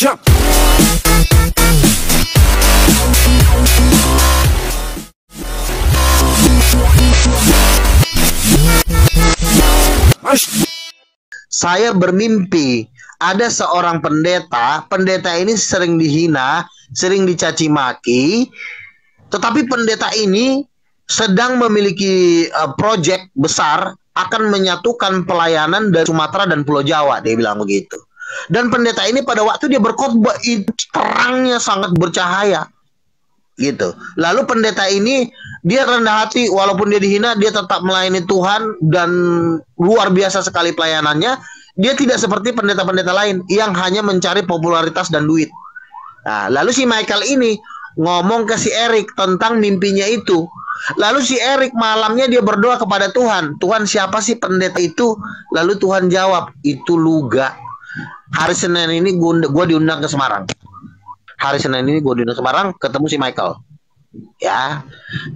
Saya bermimpi ada seorang pendeta. Pendeta ini sering dihina, sering dicaci maki. Tetapi pendeta ini sedang memiliki proyek besar akan menyatukan pelayanan dari Sumatera dan Pulau Jawa. Dia bilang begitu. Dan pendeta ini pada waktu dia berkhotbah itu terangnya sangat bercahaya. Gitu. Lalu pendeta ini dia rendah hati, walaupun dia dihina, dia tetap melayani Tuhan dan luar biasa sekali pelayanannya. Dia tidak seperti pendeta-pendeta lain yang hanya mencari popularitas dan duit. Nah, lalu si Michael ini ngomong ke si Eric tentang mimpinya itu. Lalu si Eric malamnya dia berdoa kepada Tuhan. Tuhan, siapa sih pendeta itu? Lalu Tuhan jawab, itu Luga. Hari Senin ini gue diundang ke Semarang. Hari Senin ini gue diundang ke Semarang, ketemu si Michael. Ya,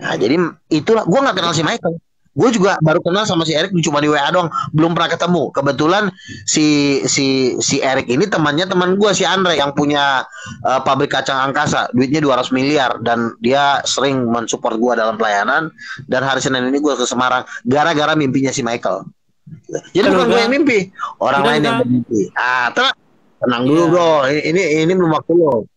nah, jadi itulah, gue nggak kenal si Michael. Gue juga baru kenal sama si Eric cuma di WA doang, belum pernah ketemu. Kebetulan si Eric ini temannya teman gue, si Andre yang punya pabrik kacang angkasa, duitnya 200 miliar dan dia sering mensupport gue dalam pelayanan. Dan hari Senin ini gue ke Semarang gara-gara mimpinya si Michael. Jadi bukan gue yang mimpi, orang lain yang mimpi. Ah, tenang dulu bro, ini belum waktu lo.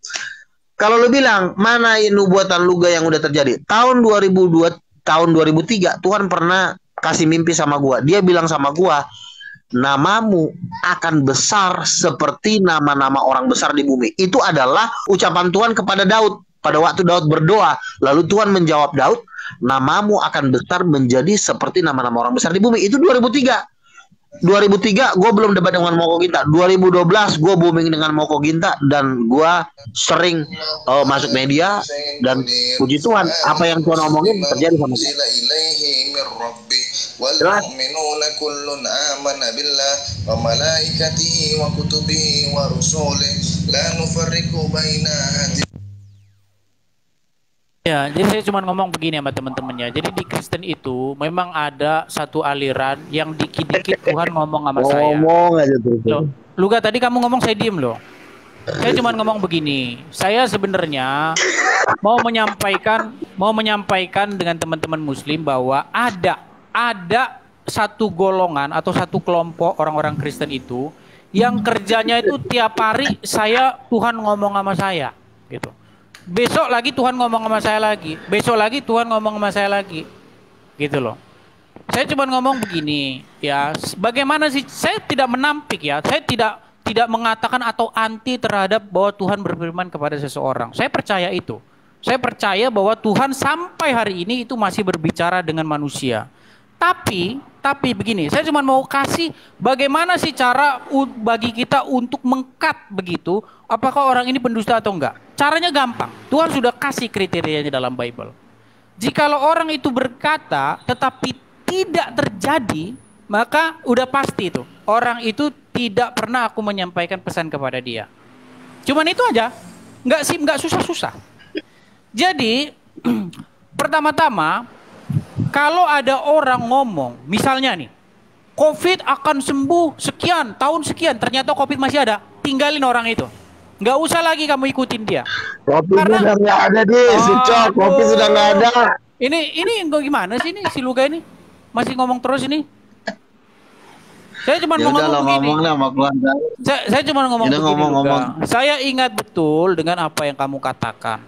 Kalau lu bilang mana nubuatan Luga yang udah terjadi tahun 2002, tahun 2003 Tuhan pernah kasih mimpi sama gua. Dia bilang sama gua, namamu akan besar seperti nama-nama orang besar di bumi. Itu adalah ucapan Tuhan kepada Daud pada waktu Daud berdoa. Lalu Tuhan menjawab Daud, namamu akan besar menjadi seperti nama-nama orang besar di bumi. Itu 2003 gue belum debat dengan Moko Ginta. 2012 gue booming dengan Moko Ginta dan gue sering masuk media dan puji Tuhan apa yang Tuhan omongin terjadi sama gue. Ya, jadi saya cuma ngomong begini sama teman-temannya. Jadi di Kristen itu memang ada satu aliran yang dikit-dikit Tuhan ngomong sama saya. Ngomong aja terus. Loh, Luga tadi kamu ngomong saya diem loh. Saya cuma ngomong begini. Saya sebenarnya mau menyampaikan dengan teman-teman Muslim bahwa ada satu golongan atau satu kelompok orang-orang Kristen itu yang kerjanya itu tiap hari Tuhan ngomong sama saya, gitu. Besok lagi Tuhan ngomong sama saya lagi. Besok lagi Tuhan ngomong sama saya lagi. Gitu loh. Saya cuma ngomong begini, ya. Bagaimana sih, saya tidak menampik ya. Saya tidak mengatakan atau anti terhadap bahwa Tuhan berfirman kepada seseorang. Saya percaya itu. Saya percaya bahwa Tuhan sampai hari ini itu masih berbicara dengan manusia. Tapi begini, saya cuma mau kasih bagaimana sih cara bagi kita untuk mengkat begitu, apakah orang ini pendusta atau enggak. Caranya gampang, Tuhan sudah kasih kriterianya dalam Bible. Jikalau orang itu berkata tetapi tidak terjadi, maka udah pasti itu, orang itu tidak pernah aku menyampaikan pesan kepada dia. Cuman itu aja, enggak susah-susah. Jadi, pertama-tama, kalau ada orang ngomong, misalnya nih, COVID akan sembuh sekian, tahun sekian, ternyata COVID masih ada, tinggalin orang itu. Nggak usah lagi kamu ikutin dia. COVID sudah nggak ada deh, COVID sudah nggak ada. Ini gimana sih ini si Luga ini? Masih ngomong terus ini? Saya cuma mau ngomong begini. Saya cuma ngomong begini. Saya ingat betul dengan apa yang kamu katakan.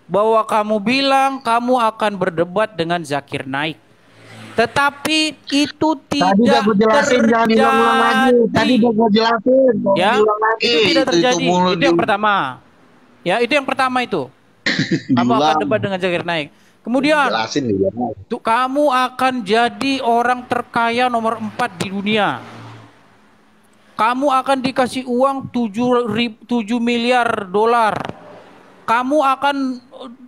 Bahwa kamu bilang kamu akan berdebat dengan Zakir Naik. Tetapi itu tidak terjadi. Tadi udah gue jelasin. Ya, itu tidak terjadi. Itu yang pertama. Ya, itu yang pertama itu. Kamu akan debat dengan Zakir Naik. Kemudian, kamu akan jadi orang terkaya nomor 4 di dunia. Kamu akan dikasih uang 7 miliar dolar. Kamu akan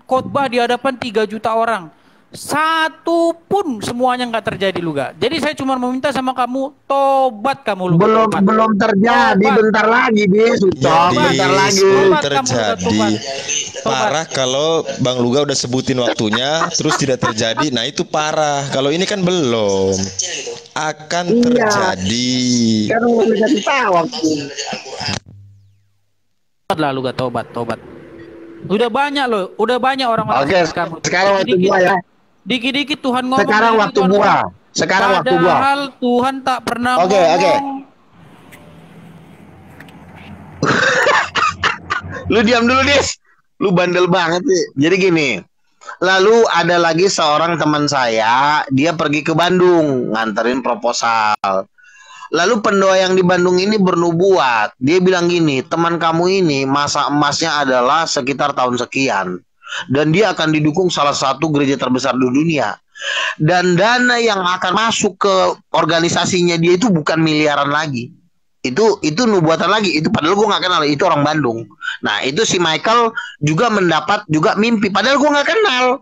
khotbah di hadapan 3 juta orang. Satu pun semuanya nggak terjadi Luga. Jadi saya cuma meminta sama kamu, tobat kamu Luga. Belum terjadi, tobat. Bentar lagi bis. Bentar lagi. Terjadi. Parah kalau Bang Luga udah sebutin waktunya, terus tidak terjadi. Nah itu parah. Kalau ini kan belum. Akan terjadi. Kan udah dikasih tahu waktu. lah lu gak tobat. Udah banyak loh, udah banyak orang-orang Oke, kamu. sekarang waktu gua ya. Dikit-dikit Tuhan ngomong. Sekarang waktu gua. Sekarang waktu gua. Padahal Tuhan tak pernah Oke. ngomong. Lu diam dulu, Dis. Lu bandel banget sih. Jadi gini. Lalu ada lagi seorang teman saya, dia pergi ke Bandung nganterin proposal. Lalu pendoa yang di Bandung ini bernubuat. Dia bilang gini, teman kamu ini masa emasnya adalah sekitar tahun sekian. Dan dia akan didukung salah satu gereja terbesar di dunia. Dan dana yang akan masuk ke organisasinya dia itu bukan miliaran lagi. Itu nubuatan lagi. Itu padahal gue gak kenal. Itu orang Bandung. Nah itu si Michael juga mendapat juga mimpi. Padahal gue gak kenal.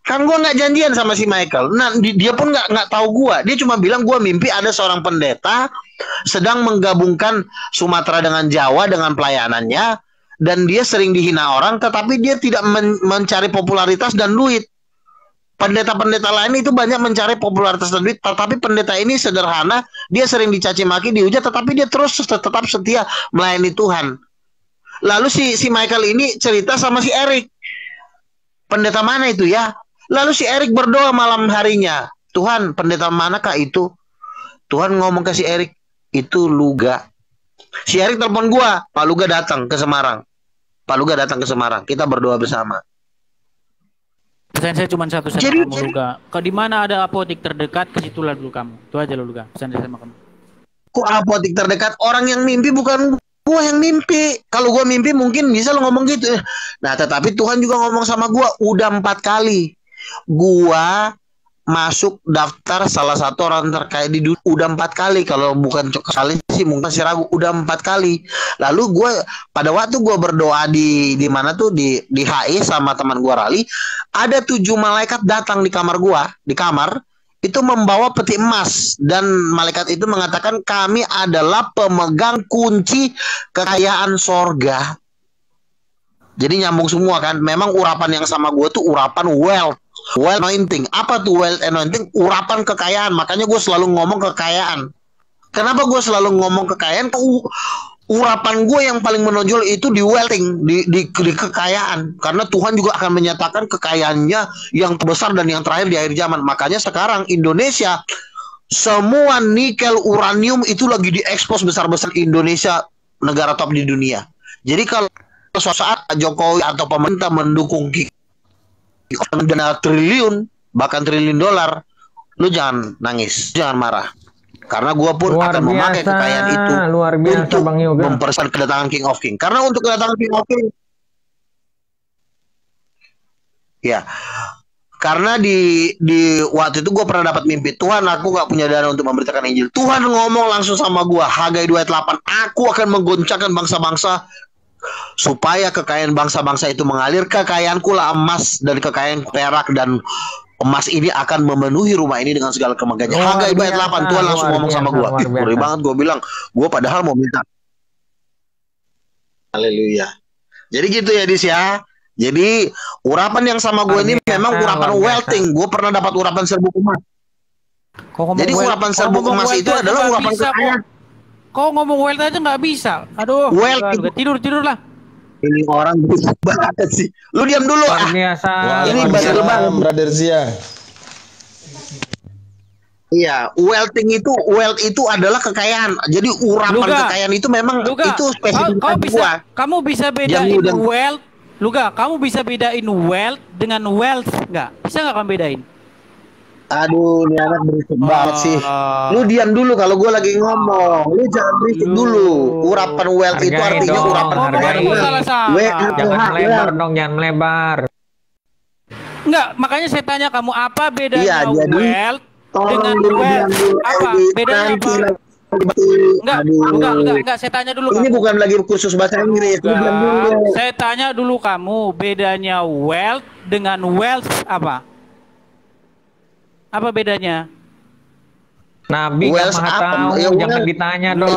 Kan gue nggak janjian sama si Michael. Nah dia pun nggak tahu gue. Dia cuma bilang gue mimpi ada seorang pendeta sedang menggabungkan Sumatera dengan Jawa dengan pelayanannya, dan dia sering dihina orang, tetapi dia tidak mencari popularitas dan duit. Pendeta-pendeta lain itu banyak mencari popularitas dan duit, tetapi pendeta ini sederhana, dia sering dicaci maki, dihujat, tetapi dia terus tetap setia melayani Tuhan. Lalu si Michael ini cerita sama si Eric. Pendeta mana itu ya? Lalu si Eric berdoa malam harinya. Tuhan, pendeta manakah itu? Tuhan ngomong ke si Eric, itu Luga. Si Eric telepon gua, Pak Luga datang ke Semarang. Pak Luga datang ke Semarang. Kita berdoa bersama. Pesan saya cuma satu sama kamu, Luga. Kalau di mana ada apotek terdekat, ke situlah dulu kamu. Itu aja lo, Luga. Pesan saya sama kamu. Kok apotek terdekat? Orang yang mimpi bukan gua yang mimpi. Kalau gua mimpi mungkin bisa lo ngomong gitu. Nah, tetapi Tuhan juga ngomong sama gua udah 4 kali. Gua masuk daftar salah satu orang terkaya di dunia udah 4 kali. Kalau bukan kali sih mungkin masih ragu. Udah 4 kali. Lalu gue pada waktu gue berdoa di mana tuh di HI sama teman gue Rali, ada 7 malaikat datang di kamar gue, di kamar itu membawa peti emas, dan malaikat itu mengatakan kami adalah pemegang kunci kekayaan sorga. Jadi nyambung semua kan. Memang urapan yang sama gue tuh urapan wealth anointing. Apa tuh wealth anointing? Urapan kekayaan. Makanya gue selalu ngomong kekayaan. Kenapa gue selalu ngomong kekayaan? Urapan gue yang paling menonjol itu di wealthing, di kekayaan. Karena Tuhan juga akan menyatakan kekayaannya yang terbesar dan yang terakhir di akhir zaman. Makanya sekarang Indonesia, semua nikel, uranium itu lagi diekspos besar-besar. Indonesia negara top di dunia. Jadi kalau suatu saat Jokowi atau pemerintah mendukung dana triliun, bahkan triliun dolar, lu jangan nangis, jangan marah, karena gua pun akan memakai kekayaan itu untuk mempersiapkan kedatangan King of King. Karena untuk kedatangan King of King, ya, karena di waktu itu gue pernah dapat mimpi, Tuhan aku gak punya dana untuk memberitakan Injil. Tuhan ngomong langsung sama gue, Hagai 2 ayat 8, aku akan menggoncangkan bangsa-bangsa supaya kekayaan bangsa-bangsa itu mengalir. Kekayaanku lah emas dan kekayaan perak dan emas ini akan memenuhi rumah ini dengan segala kemegahannya. Hagai 2 ayat 8, Tuhan langsung ngomong sama gue. Ngeri banget, gue bilang, gue padahal mau minta. Haleluya. Jadi gitu ya Dis ya. Jadi urapan yang sama gue ini memang urapan wealthing. Gue pernah dapat urapan serbuk emas. Jadi urapan serbuk emas itu adalah urapan kekayaan. Kau ngomong wealth aja nggak bisa. Aduh. Wealth tidur lah. Ini orang berisik banget sih. Lu diam dulu. Biasa. Ini bandel banget, Brother Zia. Iya, wealth itu adalah kekayaan. Jadi urapan kekayaan itu memang itu spesifik gua. Kamu bisa bedain wealth. Luga, kamu bisa bedain wealth dengan wealth nggak? Bisa nggak kamu bedain? Aduh, ini anak berisik banget sih. Lu diam dulu kalau gue lagi ngomong. Lu jangan berisik dulu. Urapan wealth itu artinya urapan kekayaan. Jangan melebar dong, jangan melebar. Enggak, makanya saya tanya kamu apa bedanya wealth dengan wealth? Apa bedanya apa? Enggak, saya tanya dulu. Ini bukan lagi kursus bahasa Inggris. Saya tanya dulu kamu, bedanya wealth dengan wealth apa? Apa bedanya? Nabi gak maha tahu, jangan ditanya dong.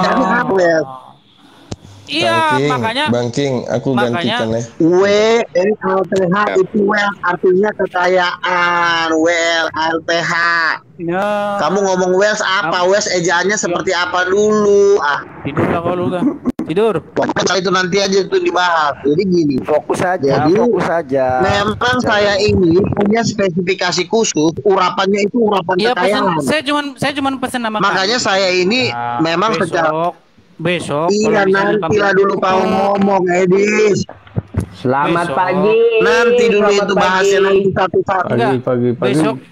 Iya, makanya Bang King, aku gantikan ya. WLPH itu wealth artinya kekayaan. WLPH. Kamu ngomong wealth apa? Wealth ejaannya seperti apa dulu? Tidur lah kalau Tidur. Pokoknya itu nanti aja itu dibahas. Jadi gini. Fokus saja. Memang saya ini punya spesifikasi khusus. Urapannya itu urapan Iya, kekayaan. saya cuman pesen nama Makanya saya ini memang besok. Iya, nanti lah dulu kau ngomong, Edis. Selamat Besok. pagi. Nanti dulu itu bahasnya nanti satu-satu. Pagi.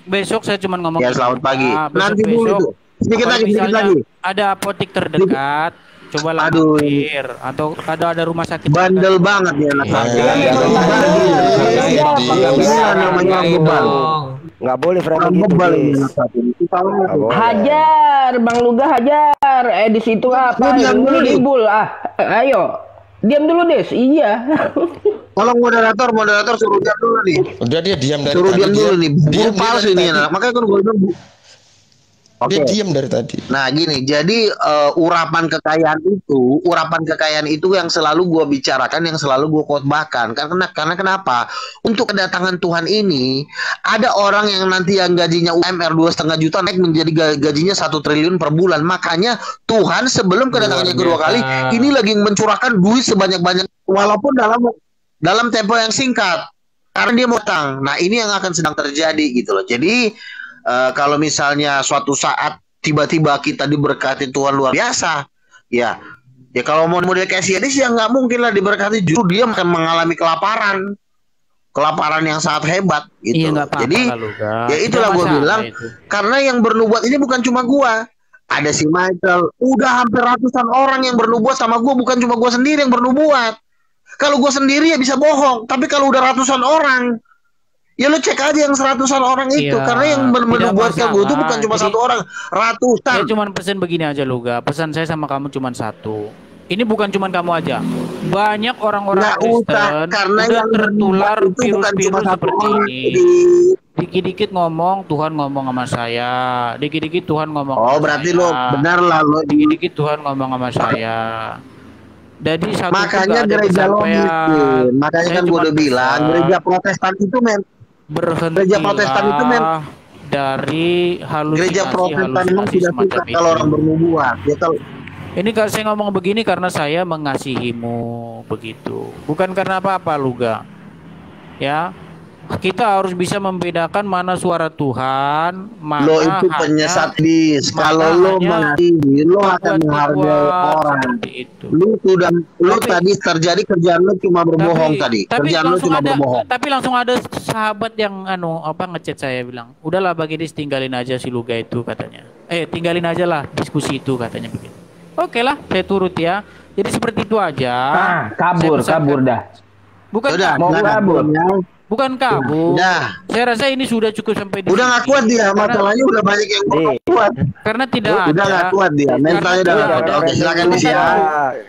Besok saya cuma ngomong. Ya, selamat pagi. Nanti dulu itu. Sedikit lagi. Ada apotek terdekat. Coba mampir atau ada rumah sakit. Bandel banget ya anak saya. Namanya bebal. Nggak boleh framing gitu. Hajar, Bang Luga hajar. Di situ apa? Ini dibul. Ayo. Diam dulu, Des. Iya. Tolong moderator suruh diam dulu nih. Udah dia diam dari Suruh tadi. diam dulu nih. Dia Palsu ini anak. Makanya kan gue bilang dia diam dari tadi. Nah gini, jadi urapan kekayaan itu yang selalu gue bicarakan, yang selalu gue khotbahkan. Karena kenapa? Untuk kedatangan Tuhan ini, ada orang yang nanti yang gajinya UMR 2,5 juta naik menjadi gajinya 1 triliun per bulan. Makanya Tuhan sebelum kedatangannya kedua kali, ini lagi mencurahkan duit sebanyak-banyak, walaupun dalam tempo yang singkat. Karena dia mau utang. Nah ini yang akan sedang terjadi gitu loh. Jadi kalau misalnya suatu saat tiba-tiba kita diberkati Tuhan luar biasa, ya kalau mau model kayak si Edis ya nggak mungkin lah diberkati, justru dia akan mengalami kelaparan yang sangat hebat gitu. Iya, jadi ya itulah gue bilang itu. Karena yang bernubuat ini bukan cuma gue, ada si Michael, udah hampir ratusan orang yang bernubuat sama gue, bukan cuma gue sendiri yang bernubuat. Kalau gue sendiri ya bisa bohong, tapi kalau udah ratusan orang, ya lo cek aja yang seratusan orang itu, karena yang bernubuat ke gue itu bukan cuma satu orang, ratusan. Saya cuma pesen begini aja Luga, pesan saya sama kamu cuma satu. Ini bukan cuma kamu aja, banyak orang-orang Kristen karena udah tertular virus-virus seperti ini. Ini. Dikit-dikit ngomong Tuhan ngomong sama saya, dikit-dikit Tuhan ngomong. Oh berarti lo benar lah lo. Dikit-dikit Tuhan ngomong sama saya. Jadi makanya gereja lo miskin, makanya kan gue udah bilang gereja Protestan itu gereja Protestan itu dari halusinasi. Gereja Protestan memang tidak suka kalau orang bernubuat. Ya kalau ini kalau saya ngomong begini karena saya mengasihimu begitu, bukan karena apa-apa Luga. Ya, kita harus bisa membedakan mana suara Tuhan, mana lo itu penyesat bis. Kalau lo mengasihi, lo akan menghargai orang. Lo tadi terjadi kerjaan lo cuma berbohong tadi. Kerjaan lo cuma berbohong. Tapi langsung ada sahabat yang ngechat saya bilang, udahlah bagi dia tinggalin aja si Luga itu katanya. Tinggalin aja lah diskusi itu katanya begitu. Oke lah, saya turut ya. Jadi seperti itu aja. Kabur dah. Bukan mau kabur. Bukan kabur. Nah, saya rasa ini sudah cukup sampai di udah nggak kuat dia, masalahnya udah banyak yang kuat. Karena tidak ada. Udah nggak kuat dia, mentalnya udah nggak kuat. Oke, silakan Dis ya.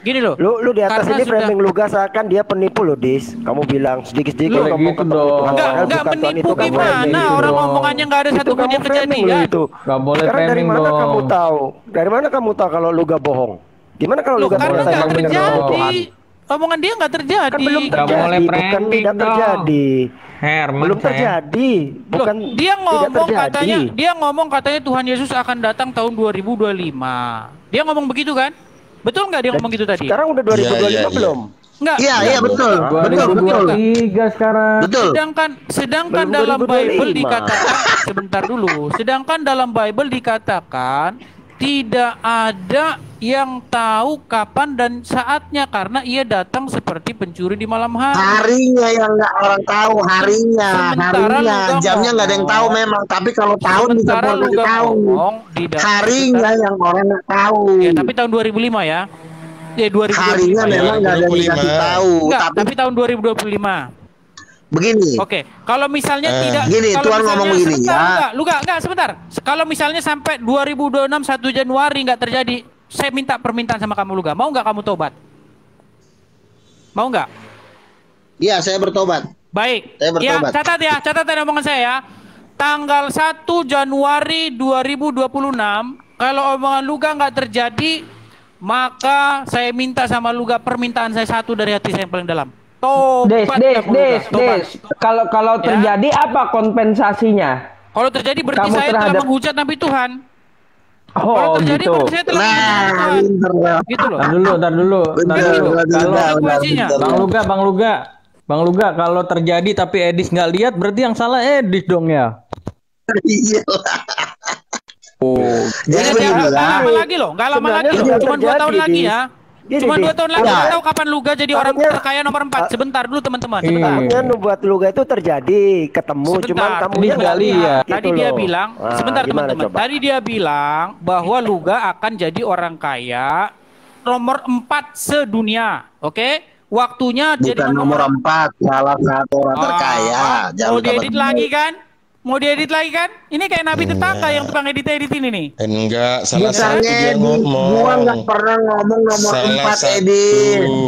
Gini loh. Lu di atas ini framing Luga seakan dia penipu loh, Dis. Kamu bilang sedikit-sedikit ngomong gitu dong. Enggak menipu gimana? Orang ngomongannya nggak ada satu pun yang kejadian. Nggak boleh framing dong. Dari mana kamu tahu kalau Luga bohong? Gimana kalau Luga bohong? Karena nggak terjadi. Omongan dia nggak terjadi. Kan belum terjadi, bukan tidak terjadi. Belum terjadi. Bukan dia ngomong katanya Tuhan Yesus akan datang tahun 2025. Dia ngomong begitu kan? Betul nggak dia ngomong gitu tadi? Sekarang udah 2025 belum? Enggak. Iya betul. Betul. 3 sekarang. Betul. Sedangkan dalam Bible dikatakan sebentar dulu. Sedangkan dalam Bible dikatakan tidak ada yang tahu kapan dan saatnya karena ia datang seperti pencuri di malam hari. Harinya yang nggak orang tahu, harinya, jamnya nggak ada yang tahu memang. Tapi kalau tahun bisa boleh tahu. Harinya yang orang nggak tahu. Ya, tapi tahun 2005 ya. Ya 2025. Harinya memang nggak ada yang dikasih tahu. Tapi tahun 2025. Begini. Oke, kalau misalnya tidak gini, Tuhan ngomong begini ya. Enggak, sebentar. Kalau misalnya sampai 2026 1 Januari nggak terjadi, saya minta permintaan sama kamu Luga. Mau nggak kamu tobat? Mau nggak? Iya, saya bertobat. Baik. Saya bertobat. Ya, catat omongan saya ya. Tanggal 1 Januari 2026, kalau omongan Luga nggak terjadi, maka saya minta sama Luga permintaan saya satu dari hati saya yang paling dalam. Des. Kalau terjadi apa kompensasinya? Kalau terjadi berarti saya telah menghujat Nabi Tuhan. Kalau Oh terjadi gitu. berarti saya telah Nah, Tuhan. pinter ya. Gitu loh. Tar dulu. Kalau Konsekuensinya. Bang Luga, kalau terjadi tapi Edis nggak lihat, berarti yang salah Edis dong ya. Iya. Oh, Jadi Nggak begini lama lah. lagi loh, nggak lama Sebenarnya lagi loh. sudah Cuma 2 tahun terjadi, lagi Dis. ya. Gini, Cuma 2 Dis. tahun lagi. Ya. Nggak tahu kapan Luga jadi orang Tahunnya- terkaya nomor 4. Sebentar dulu teman-teman. Iya. Sebentar. Tahunnya nubuat Luga itu terjadi, ketemu, Sebentar. cuman Ini kamunya nggak nggak lihat. lihat. Tadi gitu dia loh. bilang, Nah, sebentar gimana teman-teman. coba? Tadi dia bilang bahwa Luga akan jadi orang kaya nomor 4 sedunia. Oke? Waktunya jadi Bukan nomor 4, salah satu orang terkaya. Mau salah diedit satu. lagi kan? Mau diedit lagi kan? Ini kayak Nabi tetangga yang tukang edit ini nih. Enggak, salah Bukan satu dia Edi, ngomong. gua nggak pernah ngomong nomor Salah 4 satu. Edi.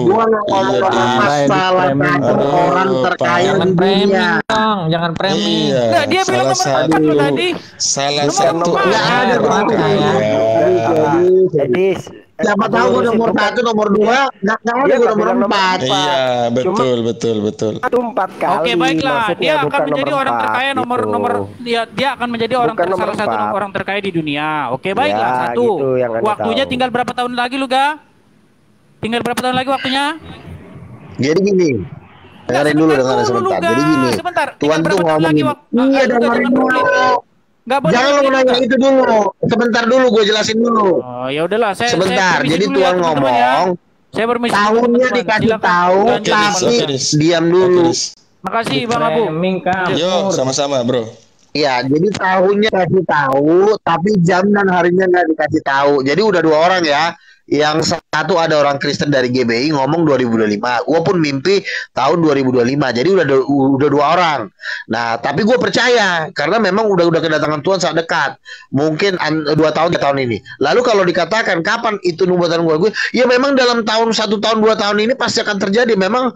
Gua nggak ngomong Iya, nomor Di. 4, Edit salah framing. satu Aduh, orang terkaya Pak. jangan di framing dunia. dong, jangan framing. Iya, Enggak, dia bilang salah nomor 4 satu. loh tadi. Salah Nomor satu empat. Nggak ada orang nomor terkaya. Edis. Siapa tahu gua nomor 1, nomor 2, nggak ada Dia gua nggak nomor bilang nomor 4. Iya, Cuma- betul. Itu 4 kali. Oke, baiklah. maksudnya, Dia akan bukan menjadi nomor orang 4, terkaya nomor gitu. dia akan menjadi orang Bukan nomor salah satu 4. orang terkaya di dunia. Oke, baiklah. Ya, Satu. gitu yang Anda Waktunya tahu. tinggal berapa tahun lagi, Luga? Tinggal berapa tahun lagi waktunya? Jadi gini. Dengerin dulu, dengerin sebentar. Luga. Jadi gini. Sebentar. Tuhan Tinggal tuh berapa tahun ngomong lagi gini. waktu? Iya, dengerin dulu. Enggak boleh. Jangan lo berhenti, nanya Luga. itu dulu. Sebentar dulu gue jelasin dulu. Oh, ya udahlah, saya Sebentar. permisi Jadi dulu ya, Tuhan teman-teman ya. ngomong, Saya permisi. tahunnya teman-teman. dikasih Silakan. tahu, Lanjut, Oke, Dis, tapi oke, Dis. diam Oke, dulu. Dis. Makasih Bang Abu. Framing kamu. Yo, sama-sama, Bro. Iya, jadi tahunnya kasih tahu, tapi jam dan harinya nggak dikasih tahu. Jadi udah 2 orang ya. Yang satu ada orang Kristen dari GBI ngomong 2025. Gue pun mimpi tahun 2025. Jadi udah 2 orang. Nah, tapi gue percaya karena memang udah kedatangan Tuhan saat dekat. Mungkin 2 tahun 3 tahun ini. Lalu kalau dikatakan kapan itu nubuatan gue, ya memang dalam tahun 1 tahun 2 tahun ini pasti akan terjadi. Memang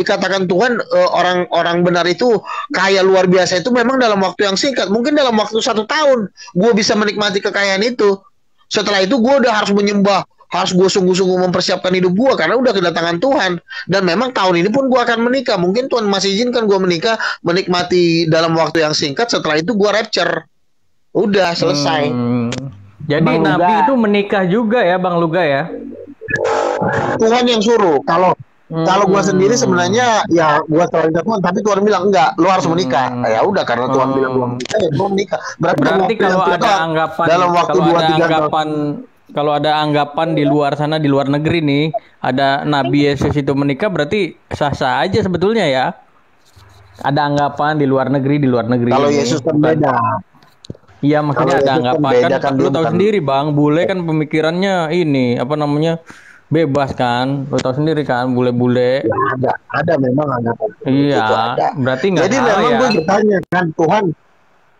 dikatakan Tuhan orang-orang benar itu kaya luar biasa itu memang dalam waktu yang singkat. Mungkin dalam waktu 1 tahun gue bisa menikmati kekayaan itu. Setelah itu gue udah harus menyembah, harus gue sungguh-sungguh mempersiapkan hidup gue karena udah kedatangan Tuhan. Dan memang tahun ini pun gue akan menikah. Mungkin Tuhan masih izinkan gue menikah, menikmati dalam waktu yang singkat. Setelah itu gue rapture. Udah selesai. Jadi Bang Nabi Luga. itu menikah juga ya, Bang Luga ya? Tuhan yang suruh. Kalau gue sendiri sebenarnya ya gue selain ke Tuhan, tapi Tuhan bilang enggak, lo harus menikah. Ya udah karena Tuhan bilang gue menikah, ya gue menikah. Berarti kalau ada anggapan, dalam waktu kalau 2-3 ada tahun. anggapan, kalau ada anggapan di luar sana, di luar negeri nih, ada Nabi Yesus itu menikah, berarti sah-sah aja sebetulnya ya. Ada anggapan di luar negeri, Kalau ini. Yesus kan beda. Iya, maksudnya Kalau ada Yesus kan anggapan beda kan, kan, lu dia tahu bukan- sendiri Bang, bule kan pemikirannya ini apa namanya bebas kan, lu tahu sendiri kan, bule-bule. Ya, ada memang anggapan. Iya, Itu ada. berarti nggak Jadi salah memang ya. gue bertanya kan Tuhan,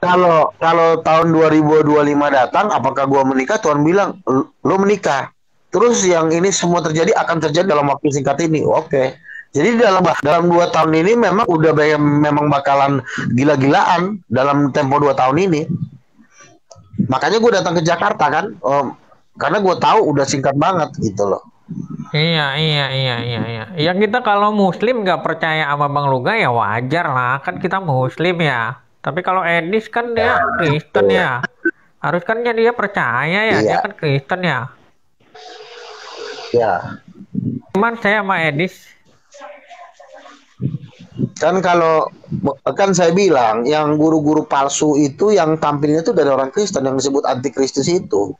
kalau tahun 2025 datang, apakah gue menikah? Tuhan bilang lo menikah. Terus yang ini semua terjadi akan terjadi dalam waktu singkat ini. Oke. Jadi dalam 2 tahun ini memang udah memang bakalan gila-gilaan dalam tempo 2 tahun ini. Makanya gue datang ke Jakarta kan, karena gue tahu udah singkat banget gitu loh. Iya. Ya kita kalau Muslim nggak percaya sama Bang Luga ya wajar lah, kan kita Muslim ya. Tapi kalau Edis kan dia Kristen ya, harus kan dia percaya ya, dia Iya. kan Kristen ya. Ya. Cuman saya sama Edis, Kan kan saya bilang yang guru-guru palsu itu yang tampilnya itu dari orang Kristen yang disebut antikristus itu.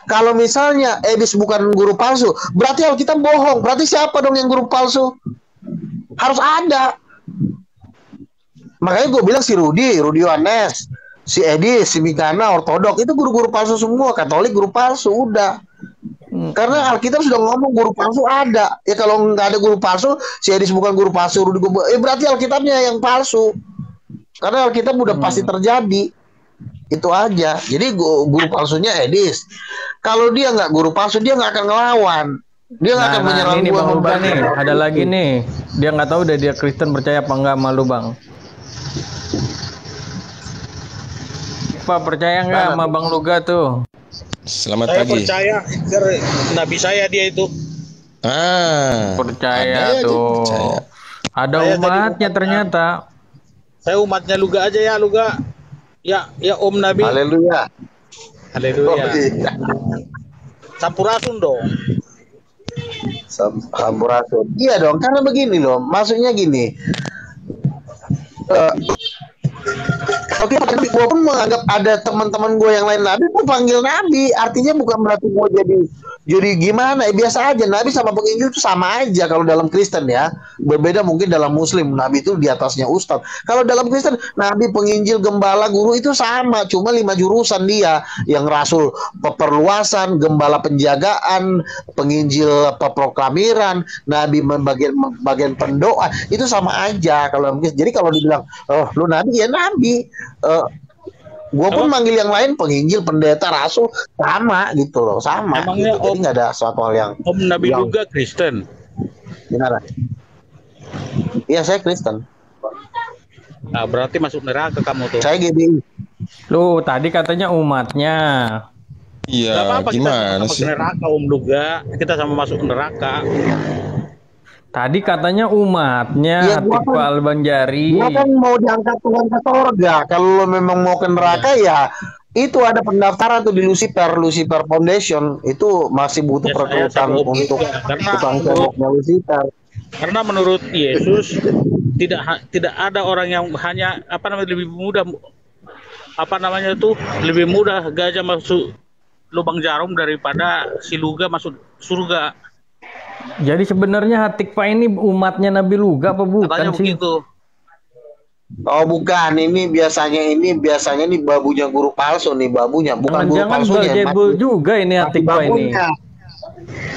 Kalau misalnya Edis bukan guru palsu, berarti Alkitab bohong. Berarti siapa dong yang guru palsu? Harus ada. Makanya gue bilang si Rudi Yohanes, si Edis, si Mikana, ortodok itu guru-guru palsu semua. Katolik guru palsu udah. Karena Alkitab sudah ngomong guru palsu ada. Ya kalau nggak ada guru palsu, si Edis bukan guru palsu, Rudi berarti Alkitabnya yang palsu. Karena Alkitab udah pasti terjadi. Itu aja. Jadi guru palsunya Edis. Kalau dia nggak guru palsu, dia nggak akan ngelawan. Dia nggak akan menyerang ini gua Bang Luga membantu. nih, ada lagi nih, dia nggak tahu deh dia Kristen percaya apa enggak sama lu Bang. Pak percaya nggak sama Bang Luga tuh? Selamat Saya pagi. percaya nabi saya dia itu. Percaya ada aja tuh. percaya. Ada Saya tadi umatnya ternyata. Saya umatnya Luga aja ya Luga. Ya Om Nabi. Haleluya. Haleluya. iya. Sampurasun dong. Sampurasun. Iya dong, karena begini loh, maksudnya gini. Oke, tapi gue pun menganggap ada teman-teman gue yang lain nabi, gue panggil nabi. Artinya bukan berarti gue jadi gimana? Biasa aja. Nabi sama penginjil itu sama aja kalau dalam Kristen ya. Berbeda mungkin dalam Muslim, nabi itu di atasnya ustadz. Kalau dalam Kristen, nabi, penginjil, gembala, guru itu sama. Cuma 5 jurusan dia. Yang rasul peperluasan, gembala penjagaan, penginjil peproklamiran, nabi bagian pendoa. Itu sama aja kalau jadi kalau dibilang, oh lu nabi ya nabi. Gue pun manggil yang lain penginjil, pendeta, rasul sama gitu loh, sama. Emangnya gitu. Jadi nggak ada suatu hal yang Om Nabi Luga Kristen. gimana? Iya saya Kristen. Nah, berarti masuk neraka kamu tuh. Saya GBI. Lu tadi katanya umatnya. Gak Iya, apa-apa, kita gimana sama sih? neraka Om Luga. Kita sama masuk neraka. Tadi katanya umatnya Ya, gua Atiku kan- Albanjari. Dia kan mau diangkat Tuhan ke sorga. Kalau lo memang mau ke neraka ya itu ada pendaftaran tuh di Lucifer Foundation. Itu masih butuh Ya, perekrutan saya sama Om untuk juga. Karena tukang temboknya Lucifer. Karena menurut Yesus tidak ada orang yang hanya lebih mudah lebih mudah gajah masuk lubang jarum daripada si Luga masuk surga. Jadi sebenarnya Hatikva ini umatnya Nabi Luga apa bukan Katanya sih? begitu. Oh bukan, ini biasanya nih babunya guru palsu nih, babunya bukan guru Jangan-jangan palsunya. Belzebul juga ini Masih Hatikva ini. babunya.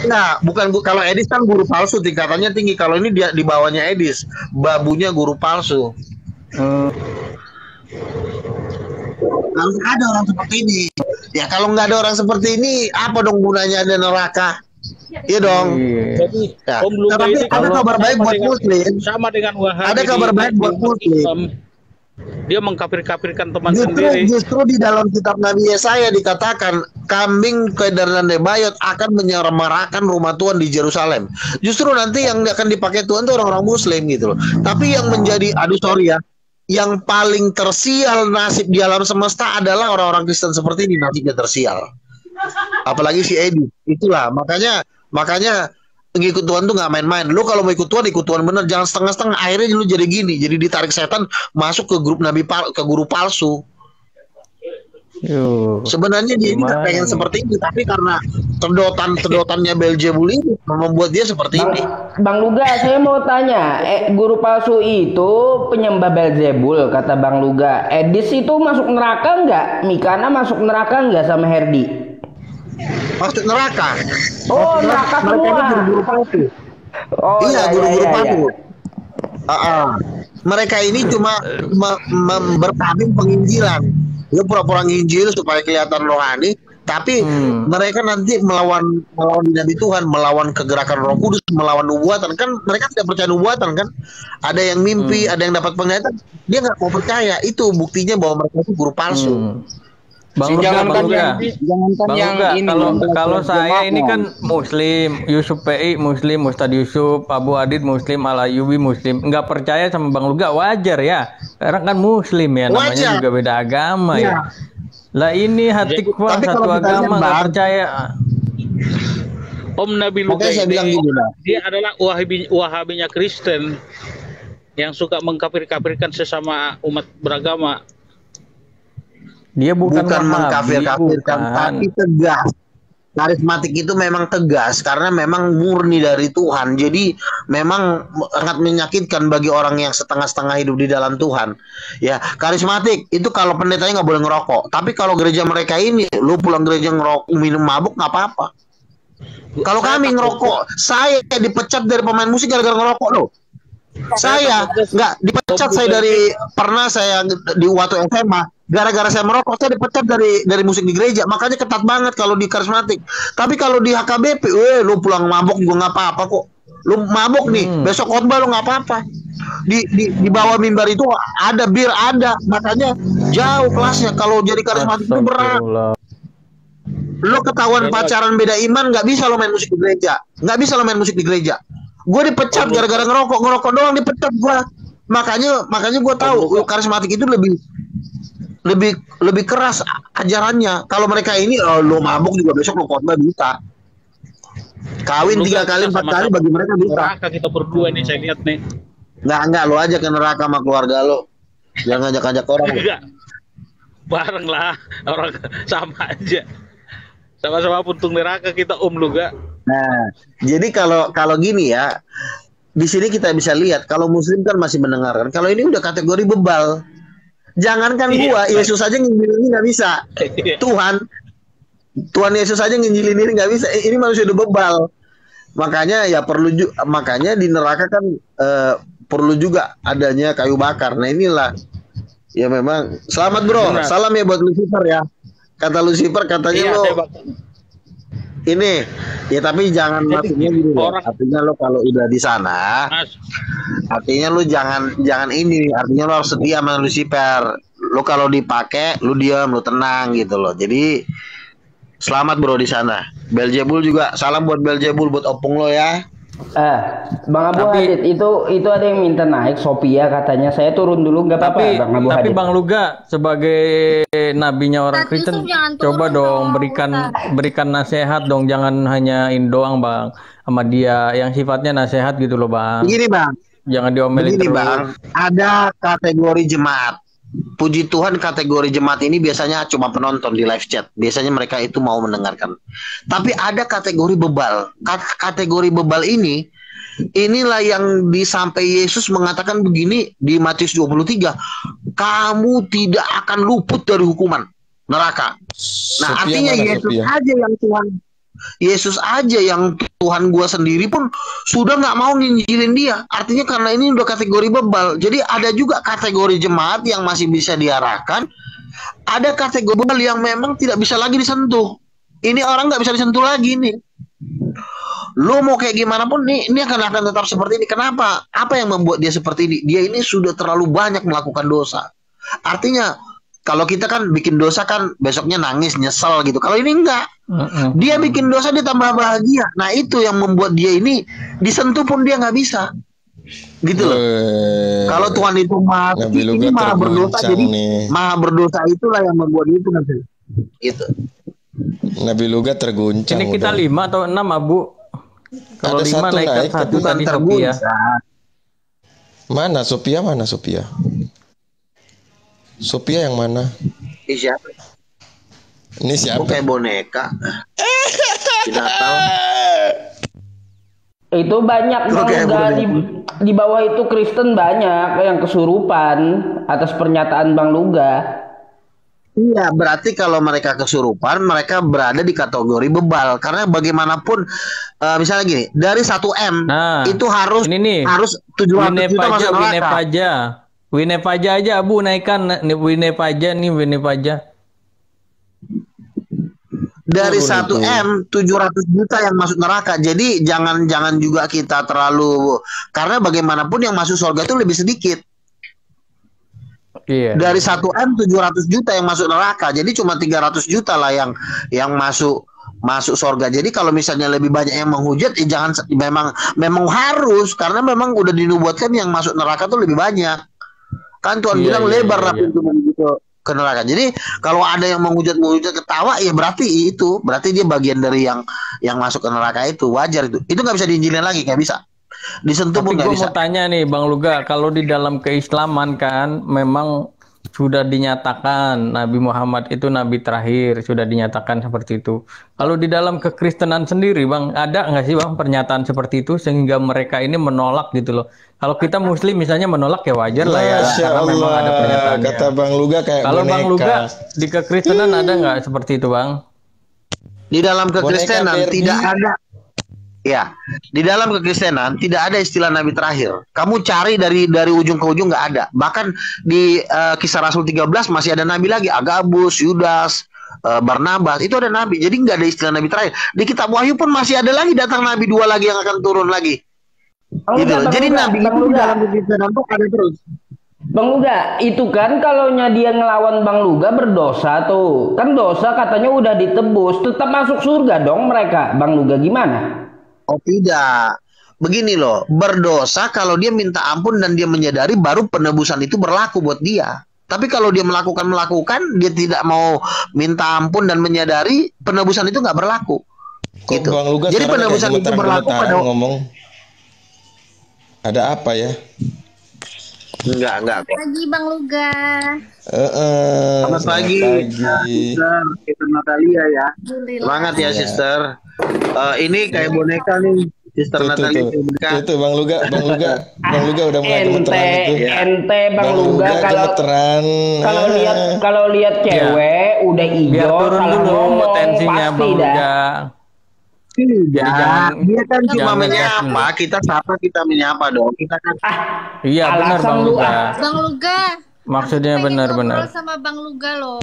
Nah, bukan kalau Edis kan guru palsu tingkatannya tinggi. Kalau ini dia di bawahnya Edis, babunya guru palsu. Harus ada orang seperti ini. Ya kalau nggak ada orang seperti ini, apa dong gunanya ada neraka? Iya dong. Iya. Jadi Ya. Om Luga Tapi ini ada kabar baik buat Muslim. sama dengan Wahabi. Ada kabar baik buat Muslim. Dia mengkafir-kafirkan teman Justru sendiri. di dalam kitab Nabi Yesaya dikatakan kambing kedar dan nebayot akan menyemarakan rumah Tuhan di Yerusalem. Justru nanti yang akan dipakai Tuhan itu orang-orang Muslim gitu loh. Tapi yang menjadi yang paling tersial nasib di alam semesta adalah orang-orang Kristen seperti ini, nasibnya tersial. Apalagi si Edi. Itulah makanya ngikut Tuhan tuh nggak main-main. Lu kalau mau ikut Tuhan bener, jangan setengah-setengah. Akhirnya lu jadi gini, jadi ditarik setan masuk ke grup ke guru palsu. Yuh. Sebenarnya dia ini nggak Gimana pengen nih? seperti ini, tapi karena sedotannya Belzebul ini membuat dia seperti ini. Bang Luga, saya mau tanya, guru palsu itu penyembah Belzebul kata Bang Luga. Edis itu masuk neraka nggak? Mikana masuk neraka nggak sama Herdi? Masuk neraka. Oh, neraka Mereka ini semua. guru-guru palsu. Oh, Iya, ya, guru-guru ya, ya, palsu. ya. Mereka ini cuma bertabing penginjilan. Dia pura-pura nginjil supaya kelihatan rohani, tapi mereka nanti melawan Nabi Tuhan, melawan kegerakan Roh Kudus, melawan nubuatan. Kan mereka tidak percaya nubuatan kan? Ada yang mimpi, ada yang dapat penglihatan, dia nggak mau percaya. Itu buktinya bahwa mereka itu guru palsu. Bang Luga, Jangankan Bang yang Luga, ini, kalau yang saya ini jemaatnya. kan Muslim, Yusuf PI Muslim, Ustadz Yusuf, Abu Adid Muslim, Al Ayyubi Muslim, nggak percaya sama Bang Luga wajar ya, karena kan Muslim ya, namanya Wajar. juga beda agama ya. Lah ini Hatikva Tapi kalau satu kita agama lihat, nggak Bang, percaya. Om Nabi Luga Makanya saya bilang ini gini, Bang. dia adalah Wahabinya Kristen yang suka mengkafir-kafirkan sesama umat beragama. Dia bukan Wahabi, mengkafir-kafirkan, bukan. tapi tegas. Karismatik itu memang tegas karena memang murni dari Tuhan. Jadi memang sangat menyakitkan bagi orang yang setengah-setengah hidup di dalam Tuhan. Ya, karismatik itu kalau pendetanya nggak boleh ngerokok. Tapi kalau gereja mereka ini, lu pulang gereja ngerokok, minum mabuk nggak apa-apa. Kalau kami ngerokok, saya dipecat dari pemain musik gara-gara ngerokok loh. Saya nggak dipecat, saya pernah saya di waktu SMA gara-gara saya merokok, saya dipecat dari musik di gereja. Makanya ketat banget kalau di karismatik. Tapi kalau di HKBP, lu pulang mabok juga nggak apa-apa kok. Lu mabok nih, besok khotbah lu nggak apa-apa. Di bawah mimbar itu ada bir, ada. Makanya jauh kelasnya. Kalau jadi karismatik itu berat. Astagfirullah. Lo ketahuan pacaran beda iman, nggak bisa lo main musik di gereja. Nggak bisa lo main musik di gereja. Gue dipecat gara-gara ngerokok doang dipecat gue. Makanya gue tahu karismatik itu lebih lebih keras ajarannya. Kalau mereka ini lo mabuk juga besok lo khotbah bisa. Kawin 3 kali 4 kali bagi mereka bisa. Neraka kita berdua nih saya lihat nih. Enggak lo aja ke neraka sama keluarga lo. Jangan ngajak-ngajak orang. Enggak. Bareng lah, orang sama aja. Sama-sama puntung neraka kita Luga. Nah, jadi kalau gini ya, di sini kita bisa lihat kalau Muslim kan masih mendengarkan. Kalau ini udah kategori bebal. Jangankan gua, Yesus aja nginjilin ini nggak bisa. Tuhan Yesus aja nginjilin ini nggak bisa. Ini manusia udah bebal. Makanya ya makanya di neraka kan perlu juga adanya kayu bakar. Nah inilah ya memang. Selamat bro, salam ya buat Lucifer ya. Kata Lucifer katanya lo ini ya, tapi jangan maksudnya gini loh. Artinya lo kalau udah di sana, artinya lo jangan ini, artinya lo harus setia sama Lucifer. Lo kalau dipakai, lo diam, lo tenang gitu loh. Jadi selamat bro di sana. Belzebul juga salam buat Belzebul, buat opung lo ya. Bang Abu Hadid itu ada yang minta naik Sophia katanya. Saya turun dulu nggak apa-apa Bang Abu Hadid. Tapi Bang Luga sebagai nabinya orang Kristen coba dong berikan nasihat dong, jangan hanya doang Bang sama dia yang sifatnya nasihat gitu loh Bang. Begini Bang. Jangan diomelin terus. Bang, ada kategori jemaat. Puji Tuhan kategori jemaat ini biasanya cuma penonton di live chat. Biasanya mereka itu mau mendengarkan. Tapi ada kategori bebal. Kategori bebal inilah yang disampai Yesus mengatakan begini di Matius 23. Kamu tidak akan luput dari hukuman neraka. Nah, artinya Yesus aja yang Tuhan gua sendiri pun sudah nggak mau nginjilin dia. Artinya karena ini udah kategori bebal. Jadi ada juga kategori jemaat yang masih bisa diarahkan. Ada kategori bebal yang memang tidak bisa lagi disentuh. Ini orang nggak bisa disentuh lagi nih. Lo mau kayak gimana pun ini akan tetap seperti ini. Kenapa? Apa yang membuat dia seperti ini? Dia ini sudah terlalu banyak melakukan dosa. Artinya kalau kita kan bikin dosa kan besoknya nangis, nyesel gitu. Kalau ini enggak. Dia bikin dosa dia tambah bahagia. Nah itu yang membuat dia ini disentuh pun dia nggak bisa. Gitu loh. Kalau Tuhan itu ini maha berdosa. Jadi maha berdosa itulah yang membuat dia itu nanti. Gitu. Nabi Luga terguncang. Ini kita 5 atau 6 Abu. Kalau 5 naikkan 1 tadi Sophia. Mana Sophia? Sophia yang mana? Ini siapa? Kayak boneka. Tidak tahu. Itu banyak Bang di bawah itu Kristen banyak yang kesurupan atas pernyataan Bang Luga. Iya, berarti kalau mereka kesurupan, mereka berada di kategori bebal. Karena bagaimanapun, misalnya gini, dari 1M itu harus 700 juta masuk neraka. Wine Paja aja Abu naikkan Wine Paja. Dari 1M 700 juta yang masuk neraka. Jadi jangan juga kita terlalu, karena bagaimanapun yang masuk surga itu lebih sedikit. Dari 1M 700 juta yang masuk neraka. Jadi cuma 300 juta lah yang masuk surga. Jadi kalau misalnya lebih banyak yang menghujat, jangan, memang harus, karena memang udah dinubuatkan yang masuk neraka tuh lebih banyak. Kan Tuhan bilang lebar lah pintu menuju ke neraka. Jadi kalau ada yang menghujat ketawa, ya berarti dia bagian dari yang masuk ke neraka itu. Wajar itu. Itu nggak bisa diinjilin lagi, nggak bisa. Disentuh pun nggak bisa. Tapi gue mau tanya nih Bang Luga, kalau di dalam keislaman kan memang sudah dinyatakan Nabi Muhammad itu nabi terakhir, sudah dinyatakan seperti itu. Kalau di dalam kekristenan sendiri Bang, ada nggak sih Bang pernyataan seperti itu sehingga mereka ini menolak gitu loh? Kalau kita Muslim misalnya menolak ya wajar lah ya, karena memang ada pernyataannya. Kata Bang Luga kayak kalau boneka. Bang Luga di kekristenan ada nggak seperti itu Bang? Di dalam kekristenan tidak ada. Ya, di dalam kekristenan tidak ada istilah nabi terakhir. Kamu cari dari ujung ke ujung nggak ada. Bahkan di Kisah Rasul 13 masih ada nabi lagi, Agabus, Yudas, Barnabas, itu ada nabi. Jadi nggak ada istilah nabi terakhir. Di kitab Wahyu pun masih ada lagi datang nabi 2 lagi yang akan turun lagi. Gitu. Jadi nabi itu di dalam kekristenan tuh ada terus. Bang Luga, itu kan kalau dia ngelawan Bang Luga berdosa tuh. Kan dosa katanya udah ditebus, tetap masuk surga dong mereka. Bang Luga gimana? Oh tidak, begini loh, berdosa kalau dia minta ampun dan dia menyadari baru penebusan itu berlaku buat dia. Tapi kalau dia melakukan, dia tidak mau minta ampun dan menyadari, penebusan itu nggak berlaku. Kok Gitu. Bang Luga Jadi sekarang penebusan kayak itu berlaku pada gemetar-gemetaran ngomong. Ada apa ya? enggak. Pagi Bang Luga. Selamat pagi. Sister Natalia ya. Alhamdulillah. Semangat ya, Iya. Sister. Ini kayak boneka nih, Sister Natalia. kayak boneka. Tuh Bang Luga udah mulai gemeteran itu. ente Bang Luga kalau gemeteran. kalau lihat cewek udah Biar hijau turun salah dulu ngomong tensinya pasti Bang dah. Luga. Jadi jangan- dia kan cuma jangan menyapa, kita sapa, kita menyapa dong. Kita kan Iya benar Alasan Bang lu, Luga. Bang Luga. Maksudnya Pengen benar-benar. ngobrol sama Bang Luga loh.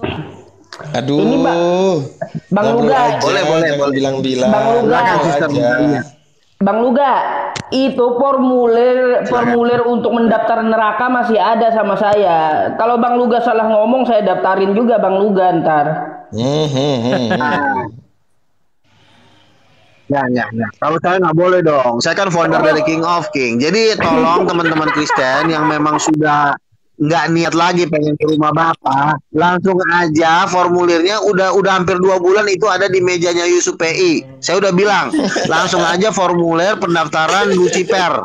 Aduh. Ini, Bang ngobrol Luga. aja, Boleh. jangan bilang-bilang. Bang Luga. Ngobrol Sister aja. Natalia. Bang Luga, itu formulir untuk mendaftar neraka masih ada sama saya. Kalau Bang Luga salah ngomong, saya daftarin juga Bang Luga ntar. Ya. Kalau saya nggak boleh dong. Saya kan founder dari King of King. Jadi tolong teman-teman Kristen yang memang sudah nggak niat lagi pengen ke rumah Bapak, langsung aja formulirnya udah hampir 2 bulan itu ada di mejanya Yusuf PI. Saya udah bilang, langsung aja formulir pendaftaran Lucifer.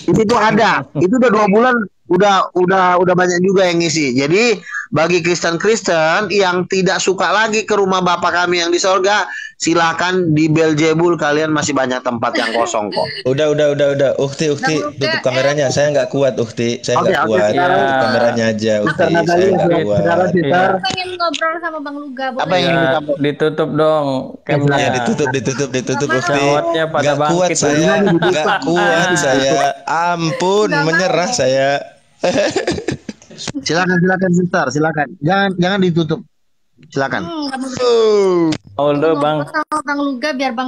Itu ada. Itu udah 2 bulan udah banyak juga yang ngisi. Jadi bagi Kristen-Kristen yang tidak suka lagi ke rumah Bapa kami yang di sorga, silakan di Beelzebul, kalian masih banyak tempat yang kosong kok. Udah. Ukti, tutup kameranya. Saya nggak kuat, Ukti. Saya nggak Oke, kuat. sekarang- Tutup kameranya aja, Ukti. Sister Saya Natalia, nggak sekarang kuat. Sister, Aku pengen ngobrol sama Bang Luga. Boleh? Apa yang Ya, kita ditutup dong Ya, camnya. ditutup, Ukti. Syahwatnya pada Nggak kuat bangkit. saya, nggak kuat saya. Ampun, menyerah saya. silakan Sister, silakan. Jangan ditutup. Silakan. Nggak mau Udah Bang. ngobrol sama Bang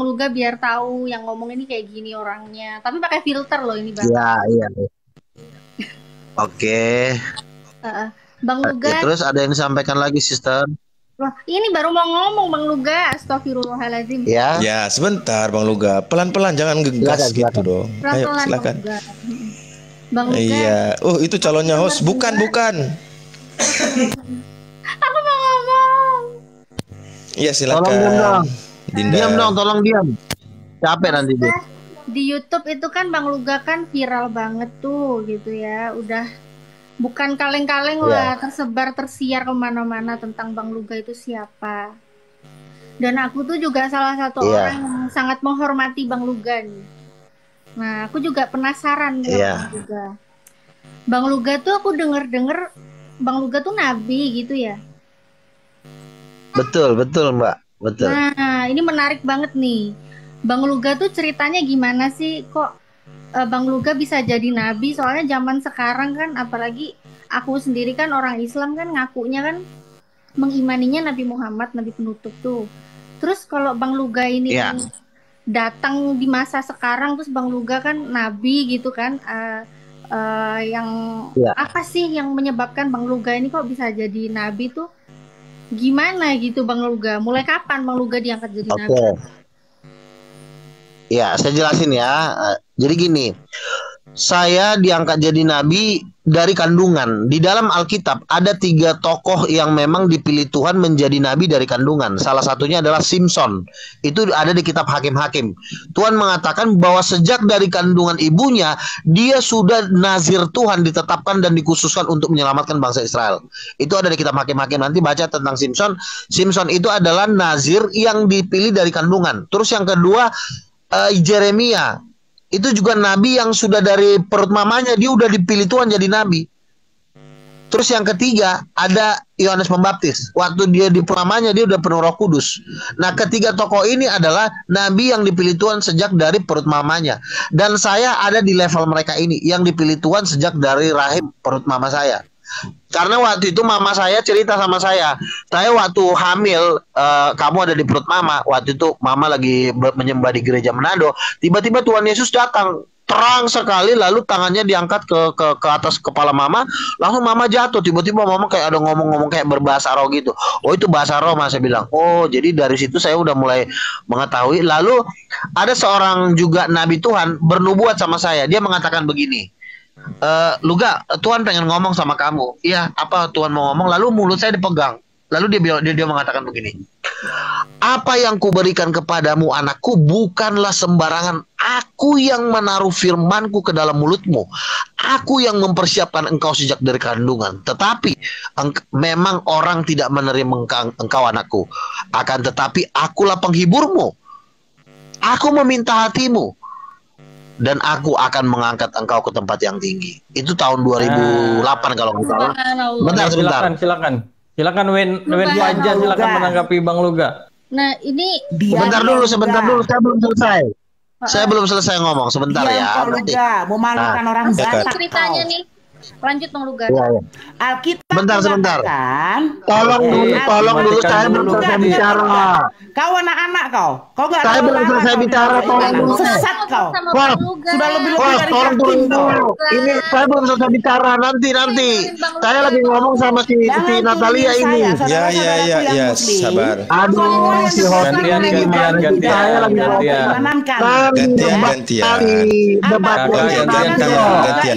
Luga biar tahu yang ngomong ini kayak gini orangnya. Tapi pakai filter loh ini Bang. Iya. Oke. Bang Luga. Ya, terus ada yang disampaikan lagi, Sister? Wah, ini baru mau ngomong Bang Luga. Astagfirullahaladzim. Ya. Ya, sebentar Bang Luga. Pelan-pelan, jangan gegas Silakan, gitu dong. Ayo, Pelan-pelan silakan. Bang Luga. Bang Luga. Iya. Oh, itu calonnya host. Bukan. Aku mau ngomong. Iya, silakan. Tolong diam dong. Dinda. Diam dong, tolong diam. Capek nanti dia. Di YouTube itu kan Bang Luga kan viral banget tuh gitu ya. Udah bukan kaleng-kaleng lah, tersebar tersiar kemana-mana tentang Bang Luga itu siapa. Dan aku tuh juga salah satu orang yang sangat menghormati Bang Luga nih. Nah, aku juga penasaran nih sama Bang Luga. Bang Luga tuh aku denger-denger Bang Luga tuh nabi gitu ya. Betul, Mbak. Betul. Nah, ini menarik banget nih. Bang Luga tuh ceritanya gimana sih kok Bang Luga bisa jadi nabi? Soalnya zaman sekarang kan, apalagi aku sendiri kan orang Islam kan ngakunya kan mengimaninya Nabi Muhammad, Nabi penutup tuh. Terus kalau Bang Luga ini datang di masa sekarang, terus Bang Luga kan nabi gitu kan, yang apa sih yang menyebabkan Bang Luga ini kok bisa jadi nabi tuh? Gimana gitu Bang Luga? Mulai kapan Bang Luga diangkat jadi nabi? Ya, saya jelasin ya. Jadi gini, saya diangkat jadi nabi dari kandungan. Di dalam Alkitab ada 3 tokoh yang memang dipilih Tuhan menjadi nabi dari kandungan. Salah satunya adalah Simpson. Itu ada di kitab Hakim-Hakim. Tuhan mengatakan bahwa sejak dari kandungan ibunya, dia sudah nazir Tuhan, ditetapkan dan dikhususkan untuk menyelamatkan bangsa Israel. Itu ada di kitab Hakim-Hakim. Nanti baca tentang Simpson. Simpson itu adalah nazir yang dipilih dari kandungan. Terus yang kedua, Jeremia. Itu juga nabi yang sudah dari perut mamanya dia udah dipilih Tuhan jadi nabi. Terus yang ketiga ada Yohanes Pembaptis. Waktu dia di perut mamanya dia udah penuh Roh Kudus. Nah, ketiga tokoh ini adalah nabi yang dipilih Tuhan sejak dari perut mamanya. Dan saya ada di level mereka ini yang dipilih Tuhan sejak dari rahim perut mama saya. Karena waktu itu mama saya cerita sama saya waktu hamil, kamu ada di perut mama. Waktu itu mama lagi menyembah di gereja Manado. Tiba-tiba Tuhan Yesus datang terang sekali, lalu tangannya diangkat ke atas kepala mama. Langsung mama jatuh. Tiba-tiba mama kayak ada ngomong-ngomong kayak berbahasa roh gitu. Oh, itu bahasa roh, Mas. Saya bilang, oh jadi dari situ saya udah mulai mengetahui. Lalu ada seorang juga nabi Tuhan bernubuat sama saya. Dia mengatakan begini, Luga, Tuhan pengen ngomong sama kamu. Iya, apa Tuhan mau ngomong? Lalu mulut saya dipegang. Lalu dia mengatakan begini. Apa yang kuberikan kepadamu anakku bukanlah sembarangan. Aku yang menaruh firmanku ke dalam mulutmu. Aku yang mempersiapkan engkau sejak dari kandungan. Tetapi memang orang tidak menerima engkau anakku. Akan tetapi akulah penghiburmu. Aku meminta hatimu. Dan aku akan mengangkat engkau ke tempat yang tinggi. Itu tahun 2008 kalau nggak salah. Bentar, sebentar. Silakan Wen Fajar, silakan menanggapi Bang Luga. Nah, ini sebentar dulu, saya belum selesai. Saya belum selesai ngomong, sebentar ya. Luga, memalukan orang Batak. Ceritanya nih. Lanjut Bang Luga. Ya. Alkitab Sebentar. mengatakan, Tolong dulu, saya belum selesai bicara. Kau anak-anak kau nggak Saya tahu belum selesai bicara, tolong dulu. Sesat kau. Wah, Sudah lebih dari tolong yakin turun kau. dulu. Ini saya belum selesai bicara, nanti. Saya lagi ngomong sama si Natalia ini. Ya, sabar. Aduh, si host Gantian. saya lagi Gantian,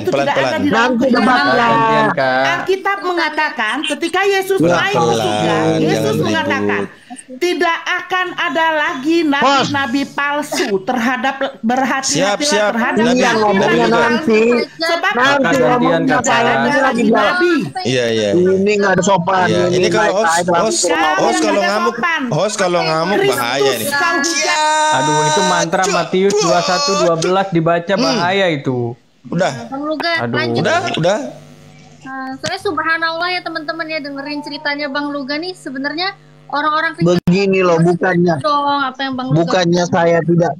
pelan-pelan. Nanti debatnya. Alkitab mengatakan ketika Yesus naik ke surga, Yesus mengatakan tidak akan ada lagi nabi-nabi palsu terhadap berhati-hatilah terhadap yang ngomongnya nanti. Sebab Nanti ngomongnya saya ini lagi nabi. Iya. Ini nggak ada sopan. Iya, ini kalau host kalau ngamuk bahaya nih. Aduh, itu mantra Matius 21:12 dibaca bahaya itu. Udah. Bang Luga, lanjut. Udah. Saya subhanallah ya teman-teman ya, dengerin ceritanya Bang Luga nih, sebenarnya orang-orang Kristen begini loh, bukannya apa yang Bang Luga bukannya saya tidak.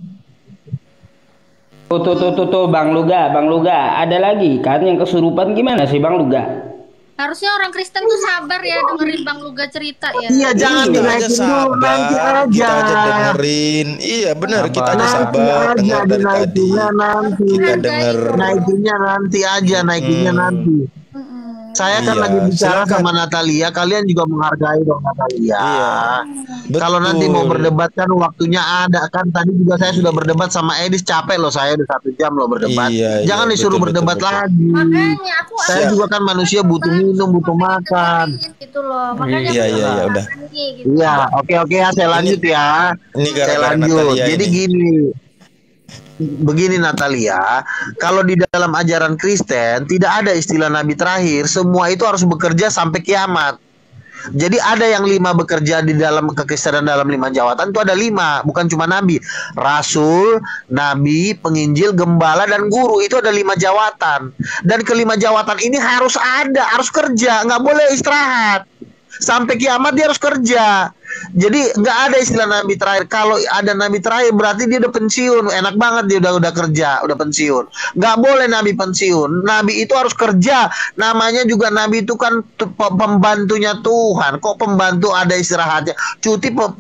Tuh Bang Luga, ada lagi kan yang kesurupan gimana sih Bang Luga? Harusnya orang Kristen tuh sabar ya dengerin Bang Luga cerita ya. Iya, jangan dinaikin dulu, nanti aja. Kita aja dengerin. Iya benar, kita aja sabar dengar dari tadi. Kita denger. Naikinnya nanti aja, nanti. Saya kan lagi bicara sama Natalia, kalian juga menghargai dong Natalia. Iya, kalau nanti mau berdebat kan waktunya ada kan. Tadi juga saya sudah berdebat sama Edis, capek loh saya udah 1 jam loh berdebat. Jangan disuruh berdebat lagi. Makanya saya juga kan manusia butuh minum, butuh makan. Gitu loh. Makanya Iya, udah. Iya, oke ya, saya lanjut ya. Ini saya lanjut. Jadi gini. Begini Natalia, kalau di dalam ajaran Kristen tidak ada istilah nabi terakhir, semua itu harus bekerja sampai kiamat. Jadi ada yang 5 bekerja di dalam kekristenan dalam 5 jawatan, itu ada 5, bukan cuma nabi. Rasul, nabi, penginjil, gembala, dan guru, itu ada 5 jawatan. Dan ke-5 jawatan ini harus ada, harus kerja, nggak boleh istirahat. Sampai kiamat dia harus kerja. Jadi nggak ada istilah nabi terakhir. Kalau ada nabi terakhir berarti dia udah pensiun. Enak banget dia udah kerja, udah pensiun. Nggak boleh nabi pensiun. Nabi itu harus kerja. Namanya juga nabi itu kan pembantunya Tuhan. Kok pembantu ada istirahatnya?